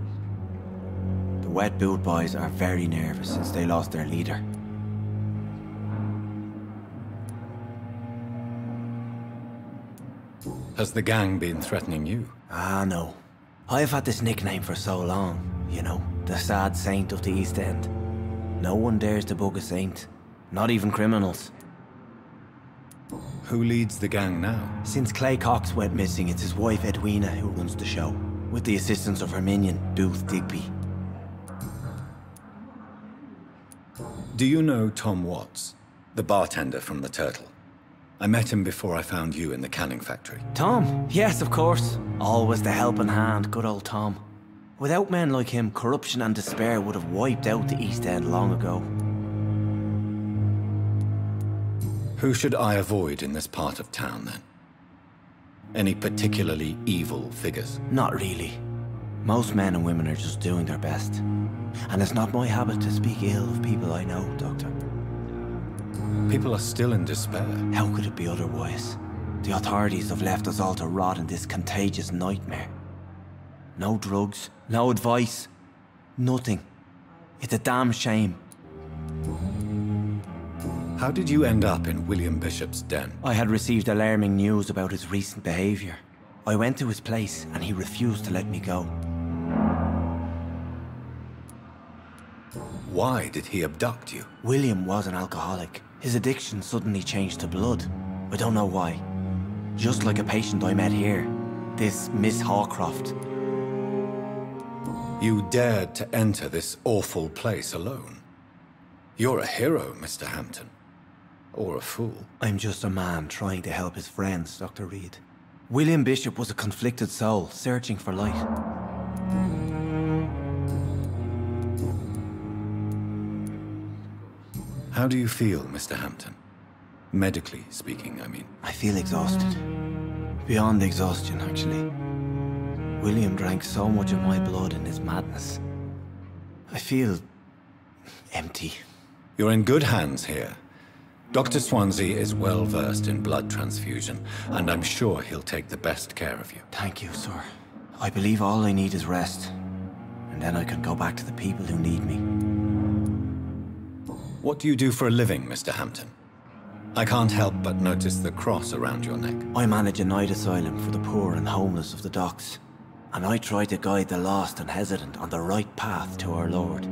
The wet boot boys are very nervous since they lost their leader. Has the gang been threatening you? Ah, no. I've had this nickname for so long, you know, the sad saint of the East End. No one dares to bug a saint, not even criminals. Who leads the gang now? Since Clay Cox went missing, it's his wife Edwina who runs the show, with the assistance of her minion, Booth Digby. Do you know Tom Watts, the bartender from the Turtle? I met him before I found you in the canning factory. Tom? Yes, of course. Always the helping hand, good old Tom. Without men like him, corruption and despair would have wiped out the East End long ago. Who should I avoid in this part of town, then? Any particularly evil figures? Not really. Most men and women are just doing their best. And it's not my habit to speak ill of people I know, Doctor. People are still in despair. How could it be otherwise? The authorities have left us all to rot in this contagious nightmare. No drugs, no advice, nothing. It's a damn shame. How did you end up in William Bishop's den? I had received alarming news about his recent behavior. I went to his place and he refused to let me go. Why did he abduct you? William was an alcoholic. His addiction suddenly changed to blood. I don't know why. Just like a patient I met here, this Miss Hawcroft. You dared to enter this awful place alone. You're a hero, Mr. Hampton. Or a fool. I'm just a man trying to help his friends, Dr. Reed. William Bishop was a conflicted soul, searching for light. How do you feel, Mr. Hampton? Medically speaking, I mean. I feel exhausted. Beyond exhaustion, actually. William drank so much of my blood in his madness. I feel empty. You're in good hands here. Dr. Swansea is well versed in blood transfusion, and I'm sure he'll take the best care of you. Thank you, sir. I believe all I need is rest. And then I can go back to the people who need me. What do you do for a living, Mr. Hampton? I can't help but notice the cross around your neck. I manage a night asylum for the poor and homeless of the docks. And I try to guide the lost and hesitant on the right path to our Lord.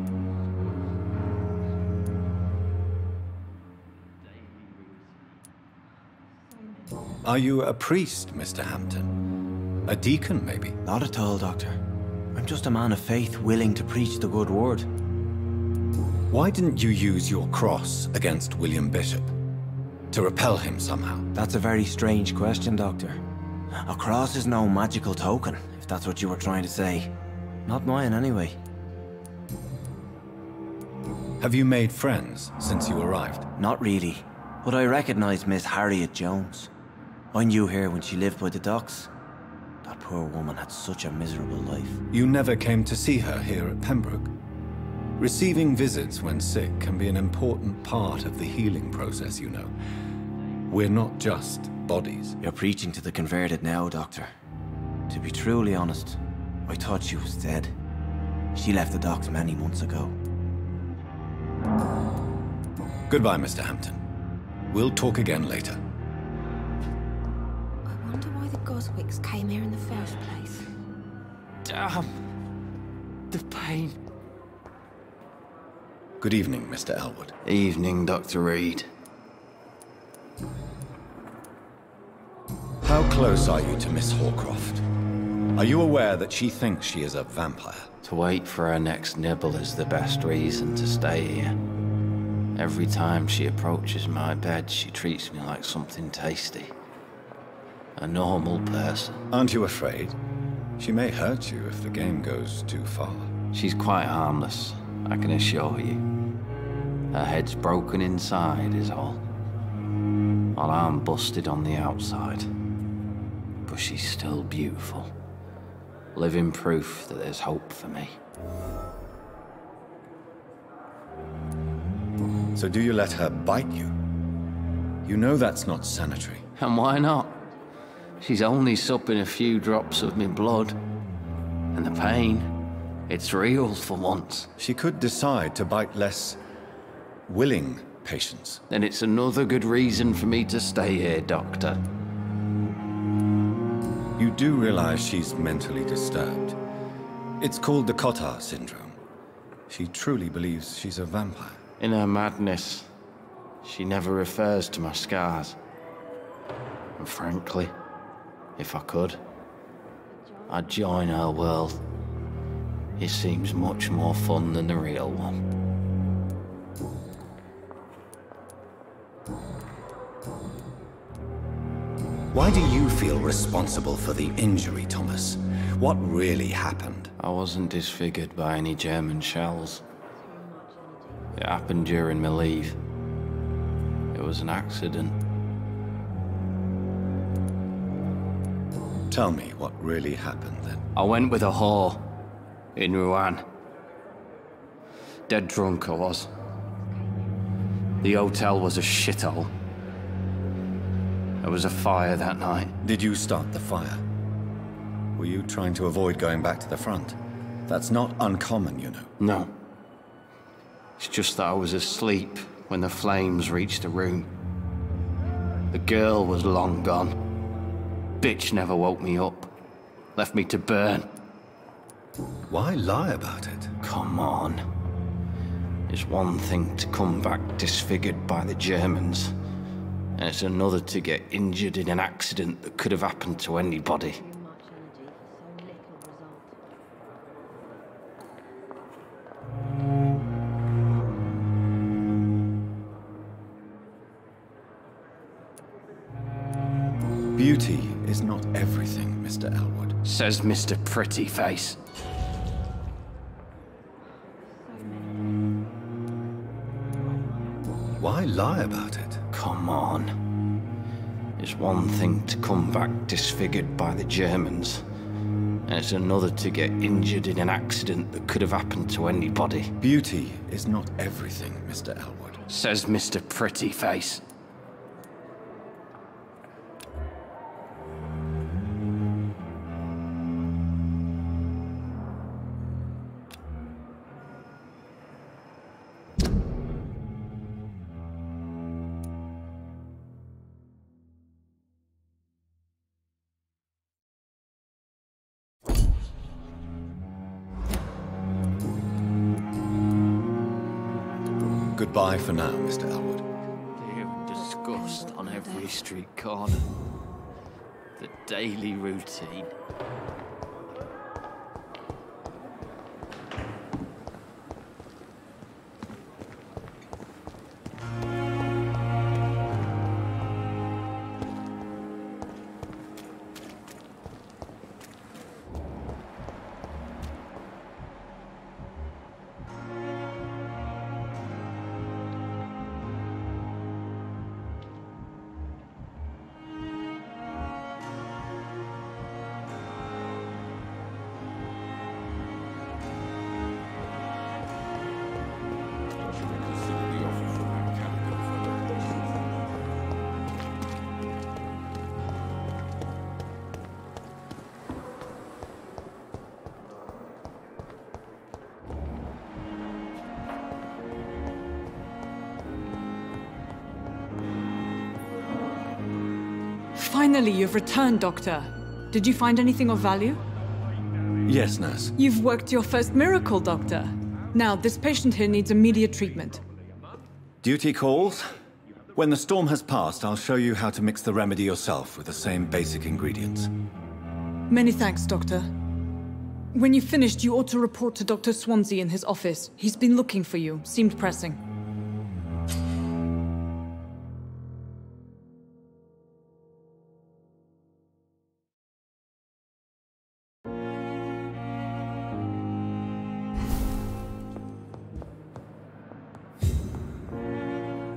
Are you a priest, Mr. Hampton? A deacon, maybe? Not at all, Doctor. I'm just a man of faith willing to preach the good word. Why didn't you use your cross against William Bishop? To repel him somehow? That's a very strange question, Doctor. A cross is no magical token, if that's what you were trying to say. Not mine, anyway. Have you made friends since you arrived? Not really, but I recognize Miss Harriet Jones. I knew her when she lived by the docks. That poor woman had such a miserable life. You never came to see her here at Pembroke? Receiving visits when sick can be an important part of the healing process, you know. We're not just bodies. You're preaching to the converted now, Doctor. To be truly honest, I thought she was dead. She left the docks many months ago. Goodbye, Mr. Hampton. We'll talk again later. why the Goswicks came here in the first place. Damn. The pain. Good evening, Mr. Elwood. Evening, Dr. Reed. How close are you to Miss Horcroft? Are you aware that she thinks she is a vampire? To wait for her next nibble is the best reason to stay here. Every time she approaches my bed, she treats me like something tasty. A normal person. Aren't you afraid? She may hurt you if the game goes too far. She's quite harmless, I can assure you. Her head's broken inside is all. While I'm busted on the outside. But she's still beautiful. Living proof that there's hope for me. So do you let her bite you? You know that's not sanitary. And why not? She's only supping a few drops of me blood. And the pain, it's real for once. She could decide to bite less willing patients. Then it's another good reason for me to stay here, Doctor. You do realize she's mentally disturbed. It's called the Cotard syndrome. She truly believes she's a vampire. In her madness, she never refers to my scars. And frankly, if I could, I'd join her world. It seems much more fun than the real one. Why do you feel responsible for the injury, Thomas? What really happened? I wasn't disfigured by any German shells. It happened during my leave. It was an accident. Tell me what really happened then. I went with a whore in Rouen. Dead drunk I was. The hotel was a shithole. There was a fire that night. Did you start the fire? Were you trying to avoid going back to the front? That's not uncommon, you know. No. It's just that I was asleep when the flames reached the room. The girl was long gone. Bitch never woke me up. Left me to burn. Why lie about it? Come on. It's one thing to come back disfigured by the Germans. And it's another to get injured in an accident that could have happened to anybody. Beauty is not everything, Mr. Elwood. Says Mr. Pretty Face. Why lie about it? Come on. It's one thing to come back disfigured by the Germans. And it's another to get injured in an accident that could have happened to anybody. Beauty is not everything, Mr. Elwood. Says Mr. Pretty Face. Goodbye for now, Mr. Elwood. Fear and disgust on every street corner. The daily routine. Finally, you've returned, Doctor. Did you find anything of value? Yes, nurse. You've worked your first miracle, Doctor. Now, this patient here needs immediate treatment. Duty calls. When the storm has passed, I'll show you how to mix the remedy yourself with the same basic ingredients. Many thanks, Doctor. When you've finished, you ought to report to Dr. Swansea in his office. He's been looking for you. Seemed pressing.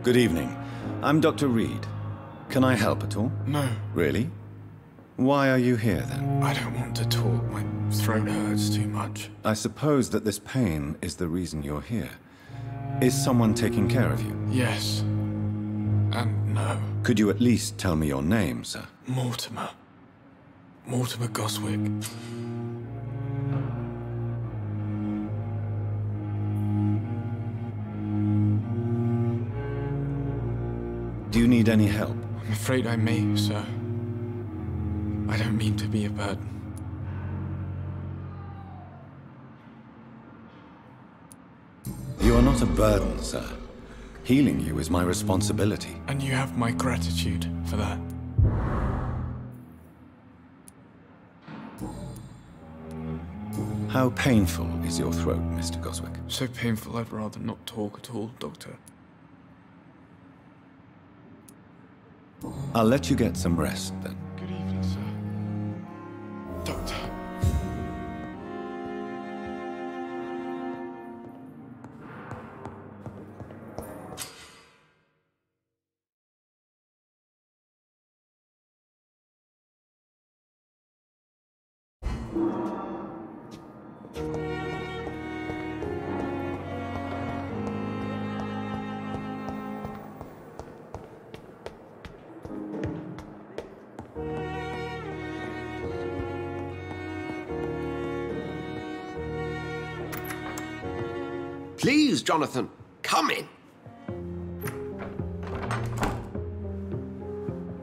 Good evening. I'm Dr. Reed. Can I help at all? No. Really? Why are you here, then? I don't want to talk. My throat hurts too much. I suppose that this pain is the reason you're here. Is someone taking care of you? Yes. And no. Could you at least tell me your name, sir? Mortimer. Mortimer Goswick. Do you need any help? I'm afraid I may, sir. I don't mean to be a burden. You are not a burden, sir. Healing you is my responsibility. And you have my gratitude for that. How painful is your throat, Mr. Goswick? So painful I'd rather not talk at all, Doctor. I'll let you get some rest, then. Good evening, sir. Doctor. Please, Jonathan, come in.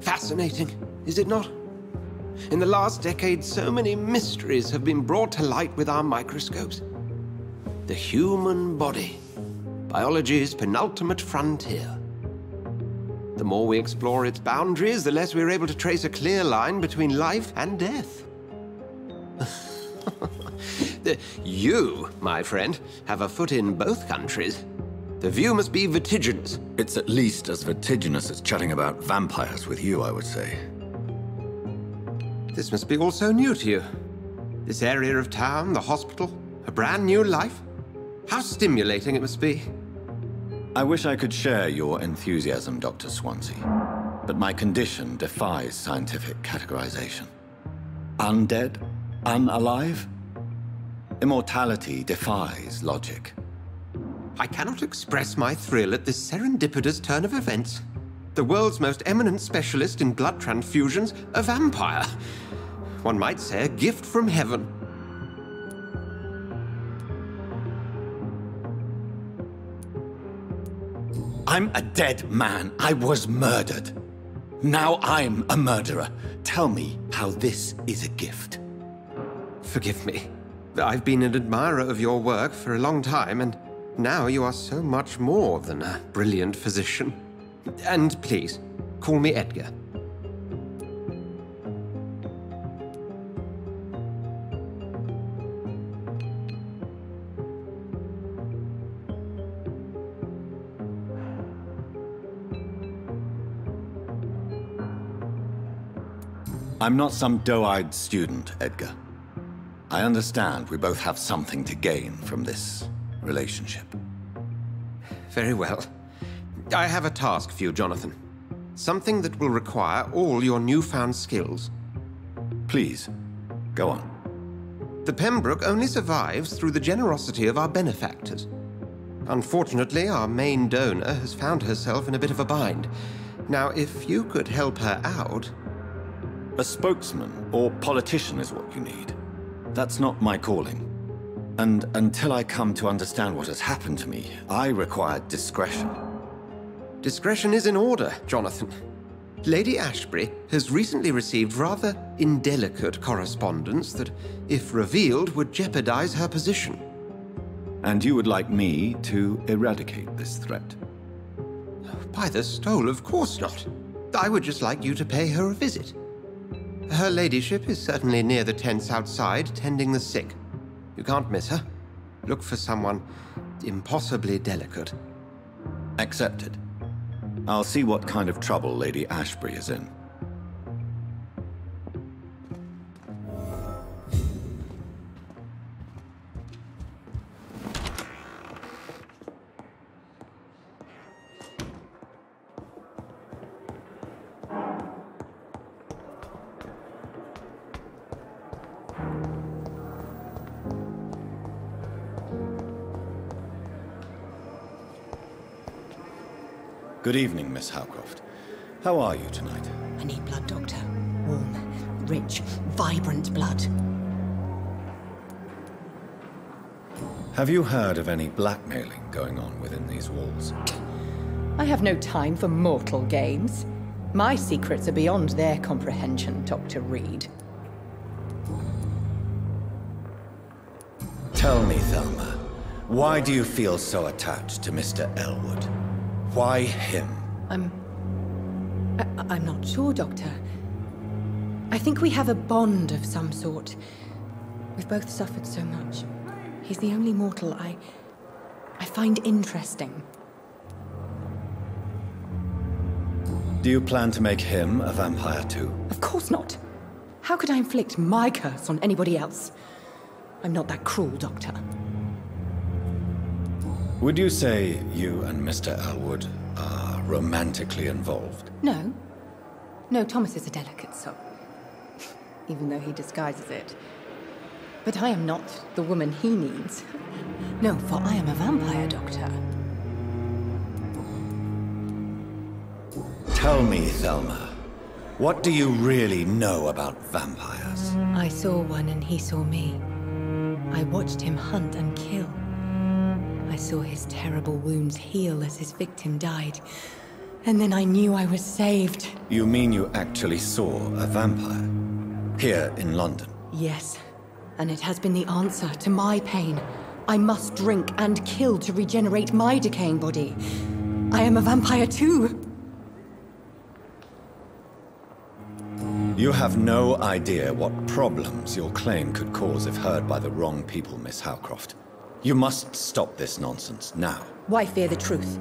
Fascinating, is it not? In the last decade, so many mysteries have been brought to light with our microscopes. The human body, biology's penultimate frontier. The more we explore its boundaries, the less we're able to trace a clear line between life and death. You, my friend, have a foot in both countries. The view must be vertiginous. It's at least as vertiginous as chatting about vampires with you, I would say. This must be all so new to you. This area of town, the hospital, a brand new life. How stimulating it must be. I wish I could share your enthusiasm, Dr. Swansea, but my condition defies scientific categorization. Undead? Unalive? Immortality defies logic. I cannot express my thrill at this serendipitous turn of events. The world's most eminent specialist in blood transfusions, a vampire. One might say a gift from heaven. I'm a dead man. I was murdered. Now I'm a murderer. Tell me how this is a gift. Forgive me. I've been an admirer of your work for a long time, and now you are so much more than a brilliant physician. And please, call me Edgar. I'm not some doe-eyed student, Edgar. I understand we both have something to gain from this relationship. Very well. I have a task for you, Jonathan. Something that will require all your newfound skills. Please, go on. The Pembroke only survives through the generosity of our benefactors. Unfortunately, our main donor has found herself in a bit of a bind. Now, if you could help her out... A spokesman or politician is what you need. That's not my calling. And until I come to understand what has happened to me, I require discretion. Discretion is in order, Jonathan. Lady Ashbury has recently received rather indelicate correspondence that, if revealed, would jeopardize her position. And you would like me to eradicate this threat? By the stole, of course not. I would just like you to pay her a visit. Her ladyship is certainly near the tents outside, tending the sick. You can't miss her. Look for someone impossibly delicate. Accepted. I'll see what kind of trouble Lady Ashbury is in. Good evening, Miss Howcroft. How are you tonight? I need blood, Doctor. Warm, rich, vibrant blood. Have you heard of any blackmailing going on within these walls? I have no time for mortal games. My secrets are beyond their comprehension, Dr. Reed. Tell me, Thelma, why do you feel so attached to Mr. Elwood? Why him? I'm not sure, Doctor. I think we have a bond of some sort. We've both suffered so much. He's the only mortal I find interesting. Do you plan to make him a vampire too? Of course not. How could I inflict my curse on anybody else? I'm not that cruel, Doctor. Would you say you and Mr. Elwood are romantically involved? No. No, Thomas is a delicate soul. Even though he disguises it. But I am not the woman he needs. No, for I am a vampire, Doctor. Tell me, Thelma, what do you really know about vampires? I saw one and he saw me. I watched him hunt and kill. I saw his terrible wounds heal as his victim died. And then I knew I was saved. You mean you actually saw a vampire? Here in London? Yes. And it has been the answer to my pain. I must drink and kill to regenerate my decaying body. I am a vampire too. You have no idea what problems your claim could cause if heard by the wrong people, Miss Howcroft. You must stop this nonsense now. Why fear the truth?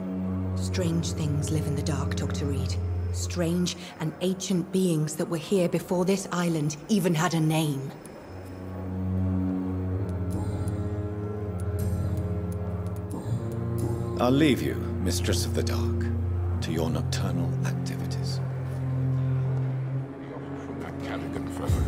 Strange things live in the dark, Dr. Reed. Strange and ancient beings that were here before this island even had a name. I'll leave you, Mistress of the Dark, to your nocturnal activities. From that Callaghan fellow.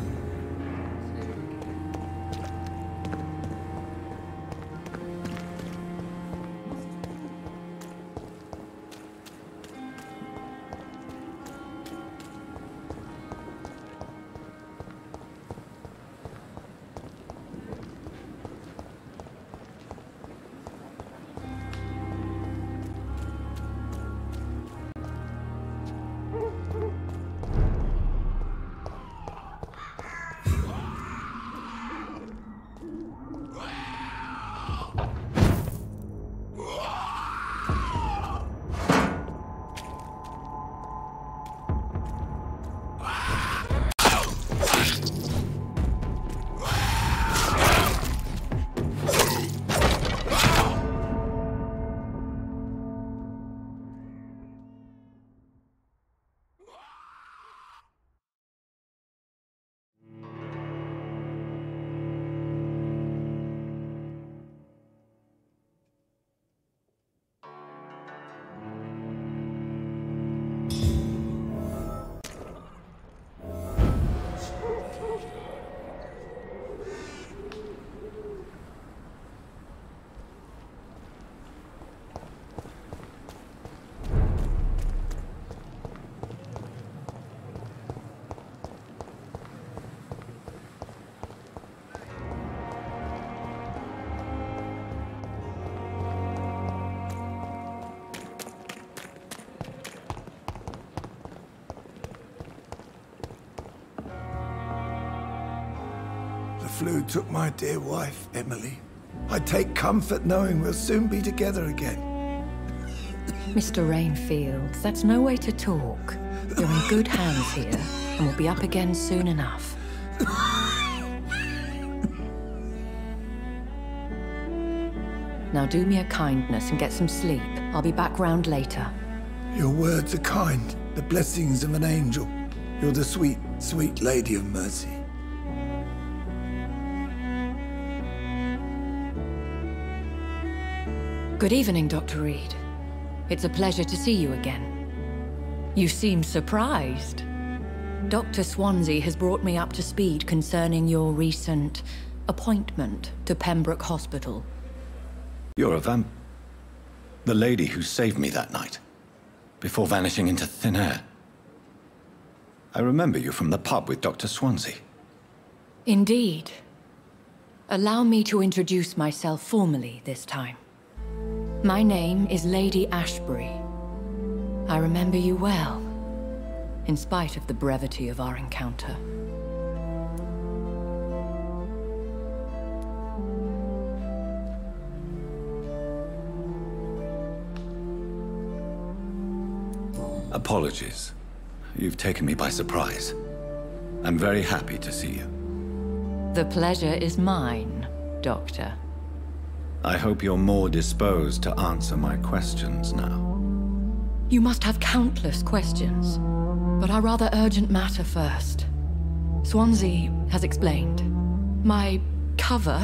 flu took my dear wife, Emily. I take comfort knowing we'll soon be together again. Mr. Rainfield, that's no way to talk. You're in good hands here, and we'll be up again soon enough. Now do me a kindness and get some sleep. I'll be back round later. Your words are kind, the blessings of an angel. You're the sweet, sweet Lady of Mercy. Good evening, Dr. Reed. It's a pleasure to see you again. You seem surprised. Dr. Swansea has brought me up to speed concerning your recent appointment to Pembroke Hospital. You're a the lady who saved me that night, before vanishing into thin air. I remember you from the pub with Dr. Swansea. Indeed. Allow me to introduce myself formally this time. My name is Lady Ashbury. I remember you well, in spite of the brevity of our encounter. Apologies. You've taken me by surprise. I'm very happy to see you. The pleasure is mine, Doctor. I hope you're more disposed to answer my questions now. You must have countless questions, but our rather urgent matter first. Swansea has explained. My cover,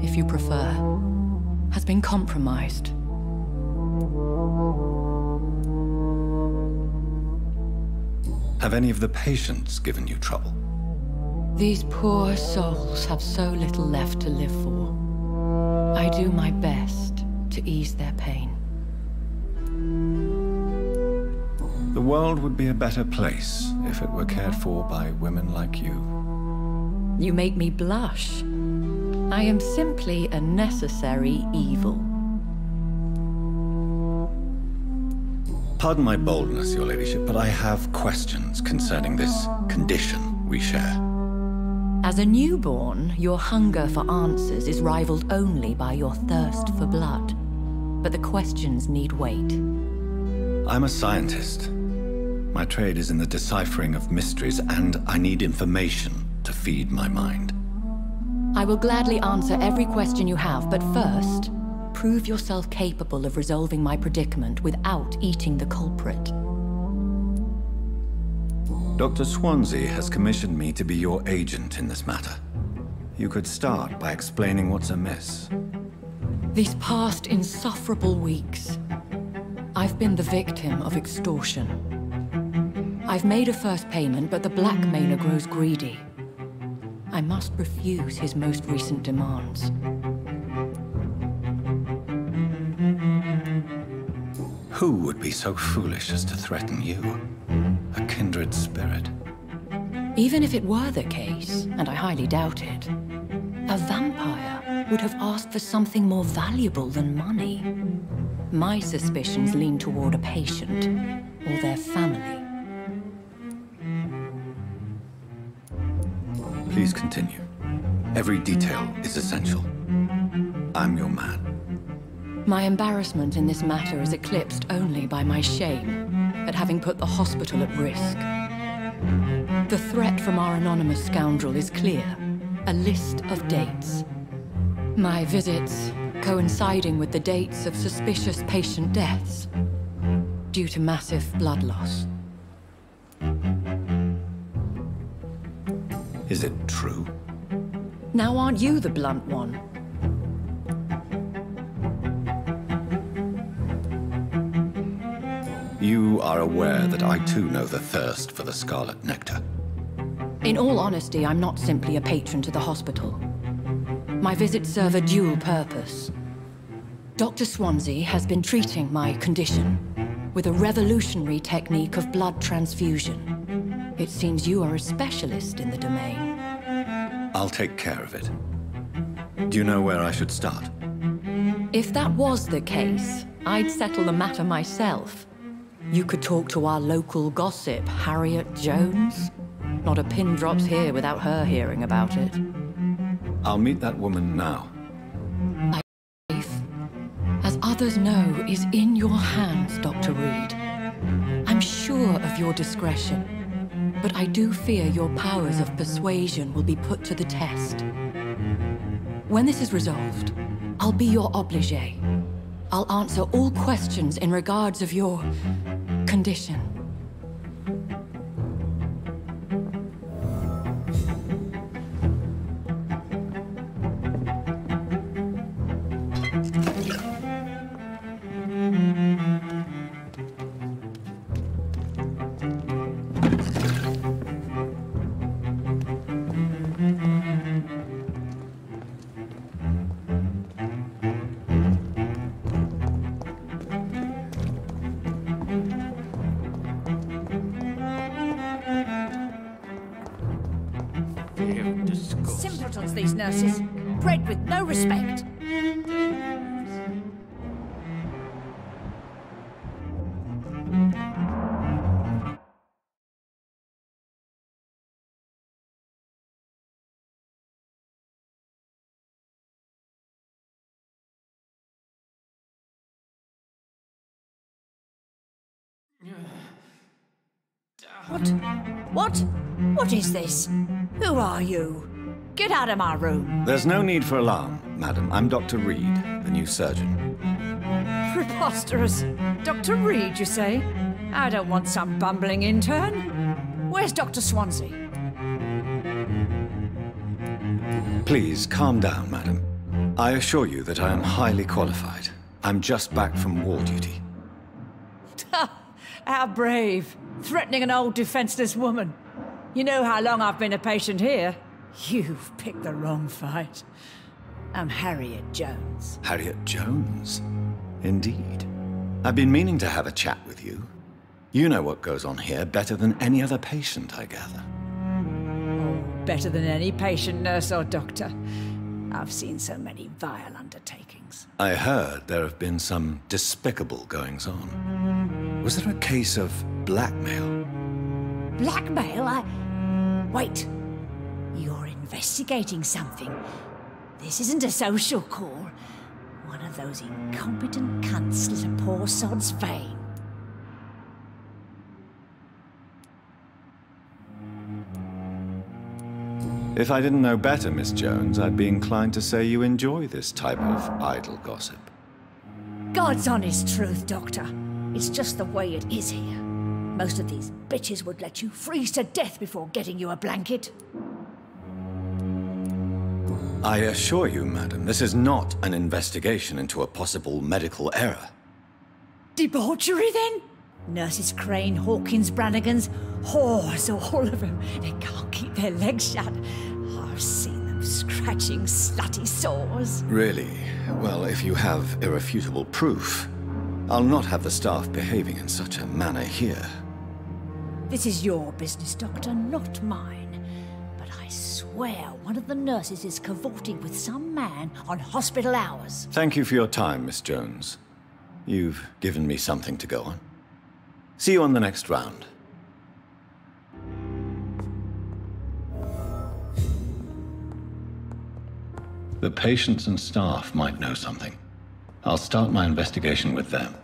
if you prefer, has been compromised. Have any of the patients given you trouble? These poor souls have so little left to live for. I do my best to ease their pain. The world would be a better place if it were cared for by women like you. You make me blush. I am simply a necessary evil. Pardon my boldness, Your Ladyship, but I have questions concerning this condition we share. As a newborn, your hunger for answers is rivaled only by your thirst for blood. But the questions need wait. I'm a scientist. My trade is in the deciphering of mysteries, and I need information to feed my mind. I will gladly answer every question you have, but first, prove yourself capable of resolving my predicament without eating the culprit. Dr. Swansea has commissioned me to be your agent in this matter. You could start by explaining what's amiss. These past insufferable weeks, I've been the victim of extortion. I've made a first payment, but the blackmailer grows greedy. I must refuse his most recent demands. Who would be so foolish as to threaten you? A kindred spirit. Even if it were the case, and I highly doubt it, a vampire would have asked for something more valuable than money. My suspicions lean toward a patient or their family. Please continue. Every detail is essential. I'm your man. My embarrassment in this matter is eclipsed only by my shame at having put the hospital at risk. The threat from our anonymous scoundrel is clear. A list of dates. My visits coinciding with the dates of suspicious patient deaths due to massive blood loss. Is it true? Now aren't you the blunt one? You are aware that I too know the thirst for the scarlet nectar. In all honesty, I'm not simply a patron to the hospital. My visits serve a dual purpose. Dr. Swansea has been treating my condition with a revolutionary technique of blood transfusion. It seems you are a specialist in the domain. I'll take care of it. Do you know where I should start? If that was the case, I'd settle the matter myself. You could talk to our local gossip, Harriet Jones. Not a pin drops here without her hearing about it. I'll meet that woman now. My life, as others know, is in your hands, Dr. Reed. I'm sure of your discretion, but I do fear your powers of persuasion will be put to the test. When this is resolved, I'll be your obligé. I'll answer all questions in regards of your condition. Simpletons, these nurses. Bred with no respect. What? What is this? Who are you? Get out of my room. There's no need for alarm, madam. I'm Dr. Reed, the new surgeon. Preposterous. Dr. Reed, you say? I don't want some bumbling intern. Where's Dr. Swansea? Please, calm down, madam. I assure you that I am highly qualified. I'm just back from war duty. How brave. Threatening an old defenseless woman. You know how long I've been a patient here? You've picked the wrong fight. I'm Harriet Jones. Harriet Jones? Indeed. I've been meaning to have a chat with you. You know what goes on here better than any other patient, I gather. Oh, better than any patient, nurse or doctor. I've seen so many vile undertakings. I heard there have been some despicable goings-on. Was there a case of blackmail? Blackmail? Wait. You're investigating something. This isn't a social call. One of those incompetent cunts slit a poor sod's vein. If I didn't know better, Miss Jones, I'd be inclined to say you enjoy this type of idle gossip. God's honest truth, Doctor. It's just the way it is here. Most of these bitches would let you freeze to death before getting you a blanket. I assure you, madam, this is not an investigation into a possible medical error. Debauchery, then? Nurses Crane, Hawkins, Brannigans, whores, all of them. They can't keep their legs shut. I've seen them scratching slutty sores. Really? Well, if you have irrefutable proof, I'll not have the staff behaving in such a manner here. This is your business, Doctor, not mine. But I swear one of the nurses is cavorting with some man on hospital hours. Thank you for your time, Miss Jones. You've given me something to go on. See you on the next round. The patients and staff might know something. I'll start my investigation with them.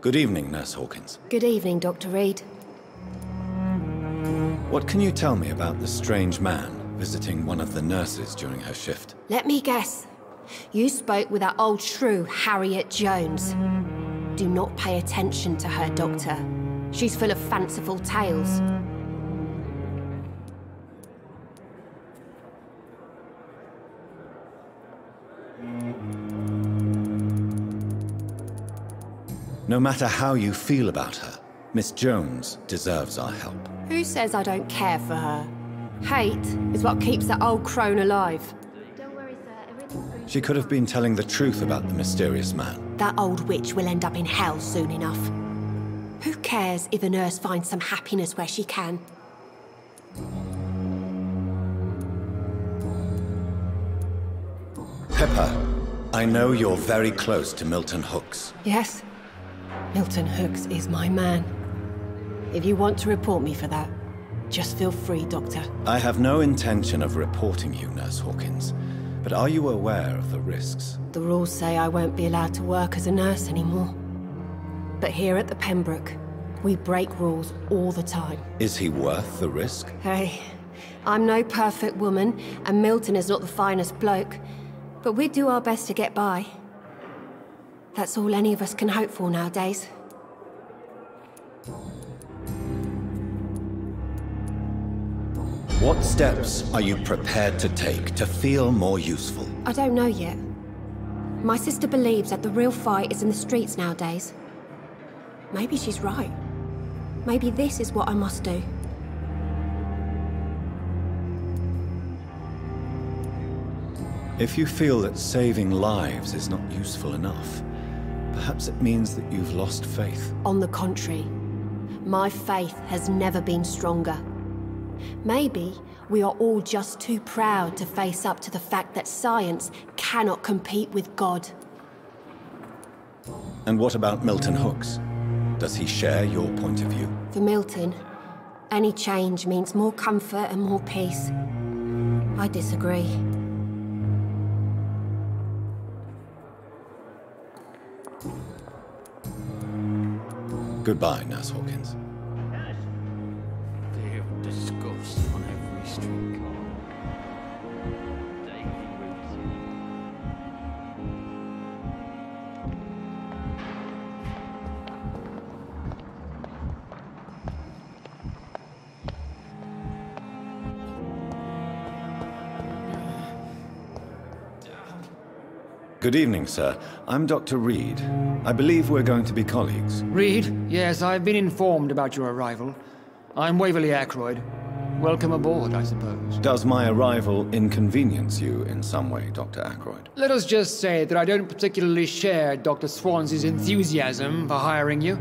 Good evening, Nurse Hawkins. Good evening, Dr. Reed. What can you tell me about the strange man visiting one of the nurses during her shift? Let me guess. You spoke with that old shrew, Harriet Jones. Do not pay attention to her, Doctor. She's full of fanciful tales. No matter how you feel about her, Miss Jones deserves our help. Who says I don't care for her? Hate is what keeps that old crone alive. She could have been telling the truth about the mysterious man. That old witch will end up in hell soon enough. Who cares if a nurse finds some happiness where she can? Pepper, I know you're very close to Milton Hooks. Yes, Milton Hooks is my man. If you want to report me for that, just feel free, Doctor. I have no intention of reporting you, Nurse Hawkins. But are you aware of the risks? The rules say I won't be allowed to work as a nurse anymore. But here at the Pembroke, we break rules all the time. Is he worth the risk? Hey, I'm no perfect woman, and Milton is not the finest bloke. But we do our best to get by. That's all any of us can hope for nowadays. What steps are you prepared to take to feel more useful? I don't know yet. My sister believes that the real fight is in the streets nowadays. Maybe she's right. Maybe this is what I must do. If you feel that saving lives is not useful enough, perhaps it means that you've lost faith. On the contrary, my faith has never been stronger. Maybe we are all just too proud to face up to the fact that science cannot compete with God. And what about Milton Hooks? Does he share your point of view? For Milton, any change means more comfort and more peace. I disagree. Goodbye, Nurse Hawkins. Feel disgust on every streetcar. Daily routine. Good evening, sir. I'm Dr. Reed. I believe we're going to be colleagues. Reed? Yes, I've been informed about your arrival. I'm Waverly Ackroyd. Welcome aboard, I suppose. Does my arrival inconvenience you in some way, Dr. Ackroyd? Let us just say that I don't particularly share Dr. Swansea's enthusiasm for hiring you.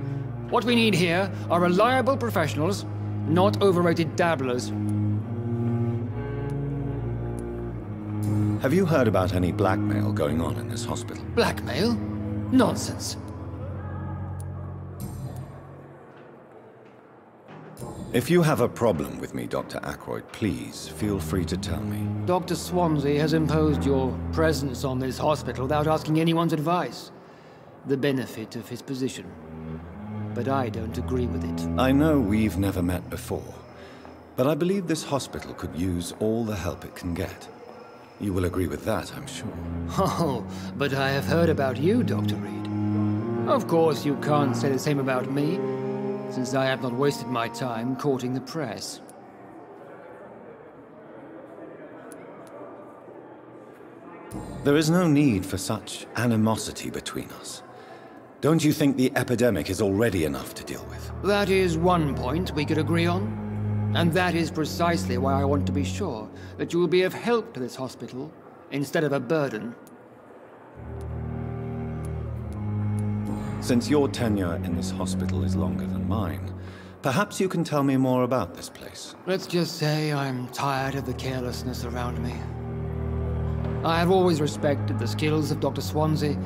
What we need here are reliable professionals, not overrated dabblers. Have you heard about any blackmail going on in this hospital? Blackmail? Nonsense. If you have a problem with me, Dr. Ackroyd, please feel free to tell me. Dr. Swansea has imposed your presence on this hospital without asking anyone's advice. The benefit of his position. But I don't agree with it. I know we've never met before, but I believe this hospital could use all the help it can get. You will agree with that, I'm sure. Oh, but I have heard about you, Dr. Reed. Of course, you can't say the same about me, since I have not wasted my time courting the press. There is no need for such animosity between us. Don't you think the epidemic is already enough to deal with? That is one point we could agree on. And that is precisely why I want to be sure that you will be of help to this hospital, instead of a burden. Since your tenure in this hospital is longer than mine, perhaps you can tell me more about this place. Let's just say I'm tired of the carelessness around me. I have always respected the skills of Dr. Swansea,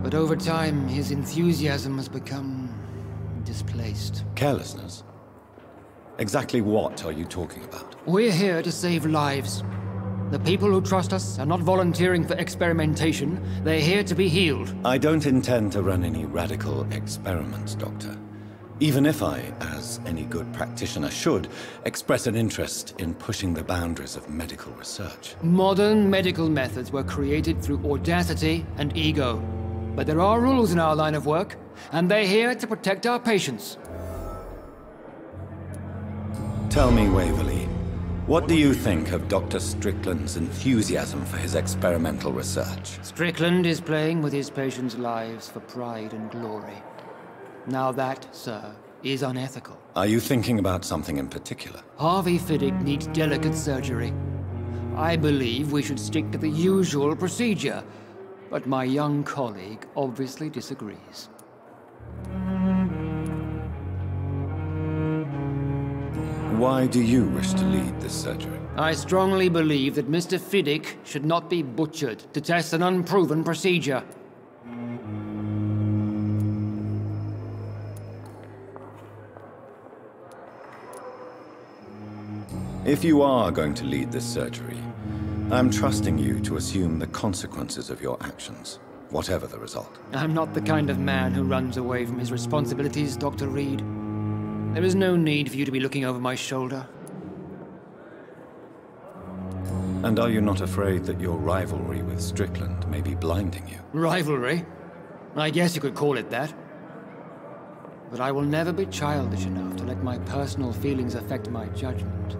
but over time his enthusiasm has become displaced. Carelessness? Exactly what are you talking about? We're here to save lives. The people who trust us are not volunteering for experimentation. They're here to be healed. I don't intend to run any radical experiments, Doctor. Even if I, as any good practitioner should, express an interest in pushing the boundaries of medical research. Modern medical methods were created through audacity and ego. But there are rules in our line of work, and they're here to protect our patients. Tell me, Waverly, what do you think of Dr. Strickland's enthusiasm for his experimental research? Strickland is playing with his patients' lives for pride and glory. Now that, sir, is unethical. Are you thinking about something in particular? Harvey Fiddick needs delicate surgery. I believe we should stick to the usual procedure, but my young colleague obviously disagrees. Why do you wish to lead this surgery? I strongly believe that Mr. Fiddick should not be butchered to test an unproven procedure. If you are going to lead this surgery, I'm trusting you to assume the consequences of your actions, whatever the result. I'm not the kind of man who runs away from his responsibilities, Dr. Reed. There is no need for you to be looking over my shoulder. And are you not afraid that your rivalry with Strickland may be blinding you? Rivalry? I guess you could call it that. But I will never be childish enough to let my personal feelings affect my judgment.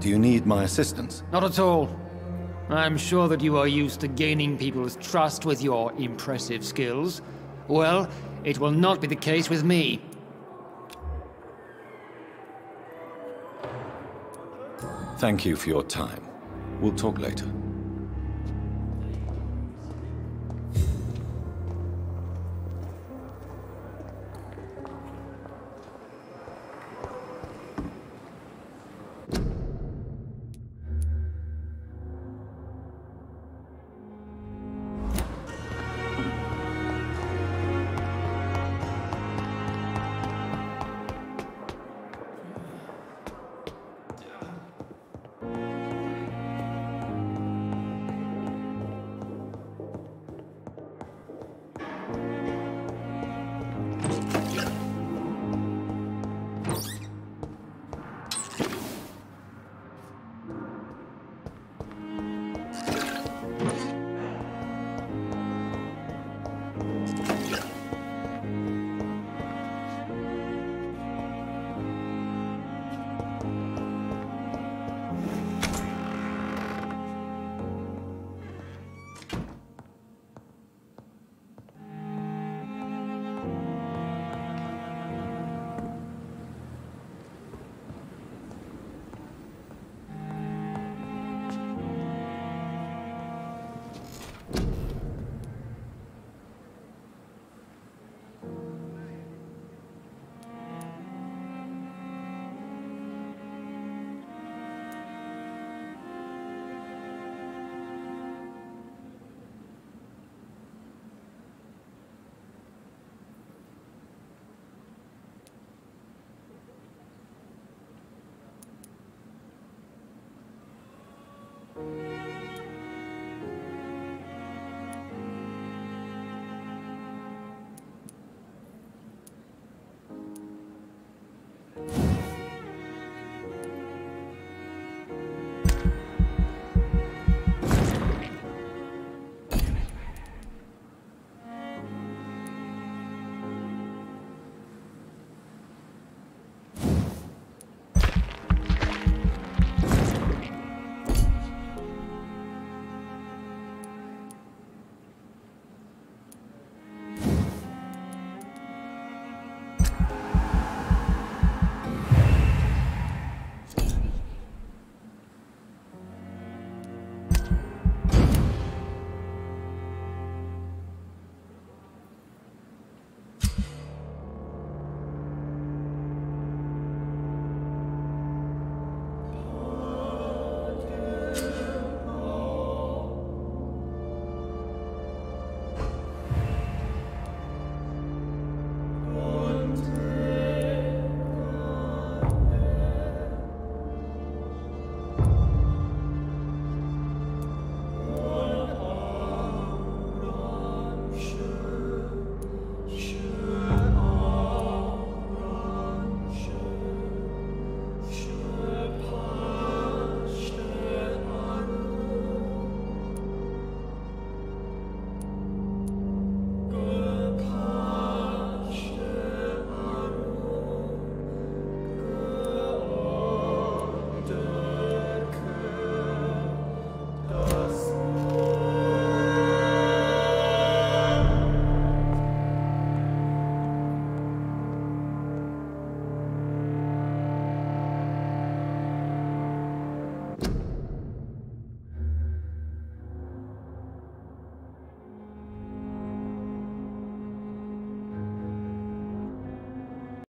Do you need my assistance? Not at all. I'm sure that you are used to gaining people's trust with your impressive skills. Well, it will not be the case with me. Thank you for your time. We'll talk later.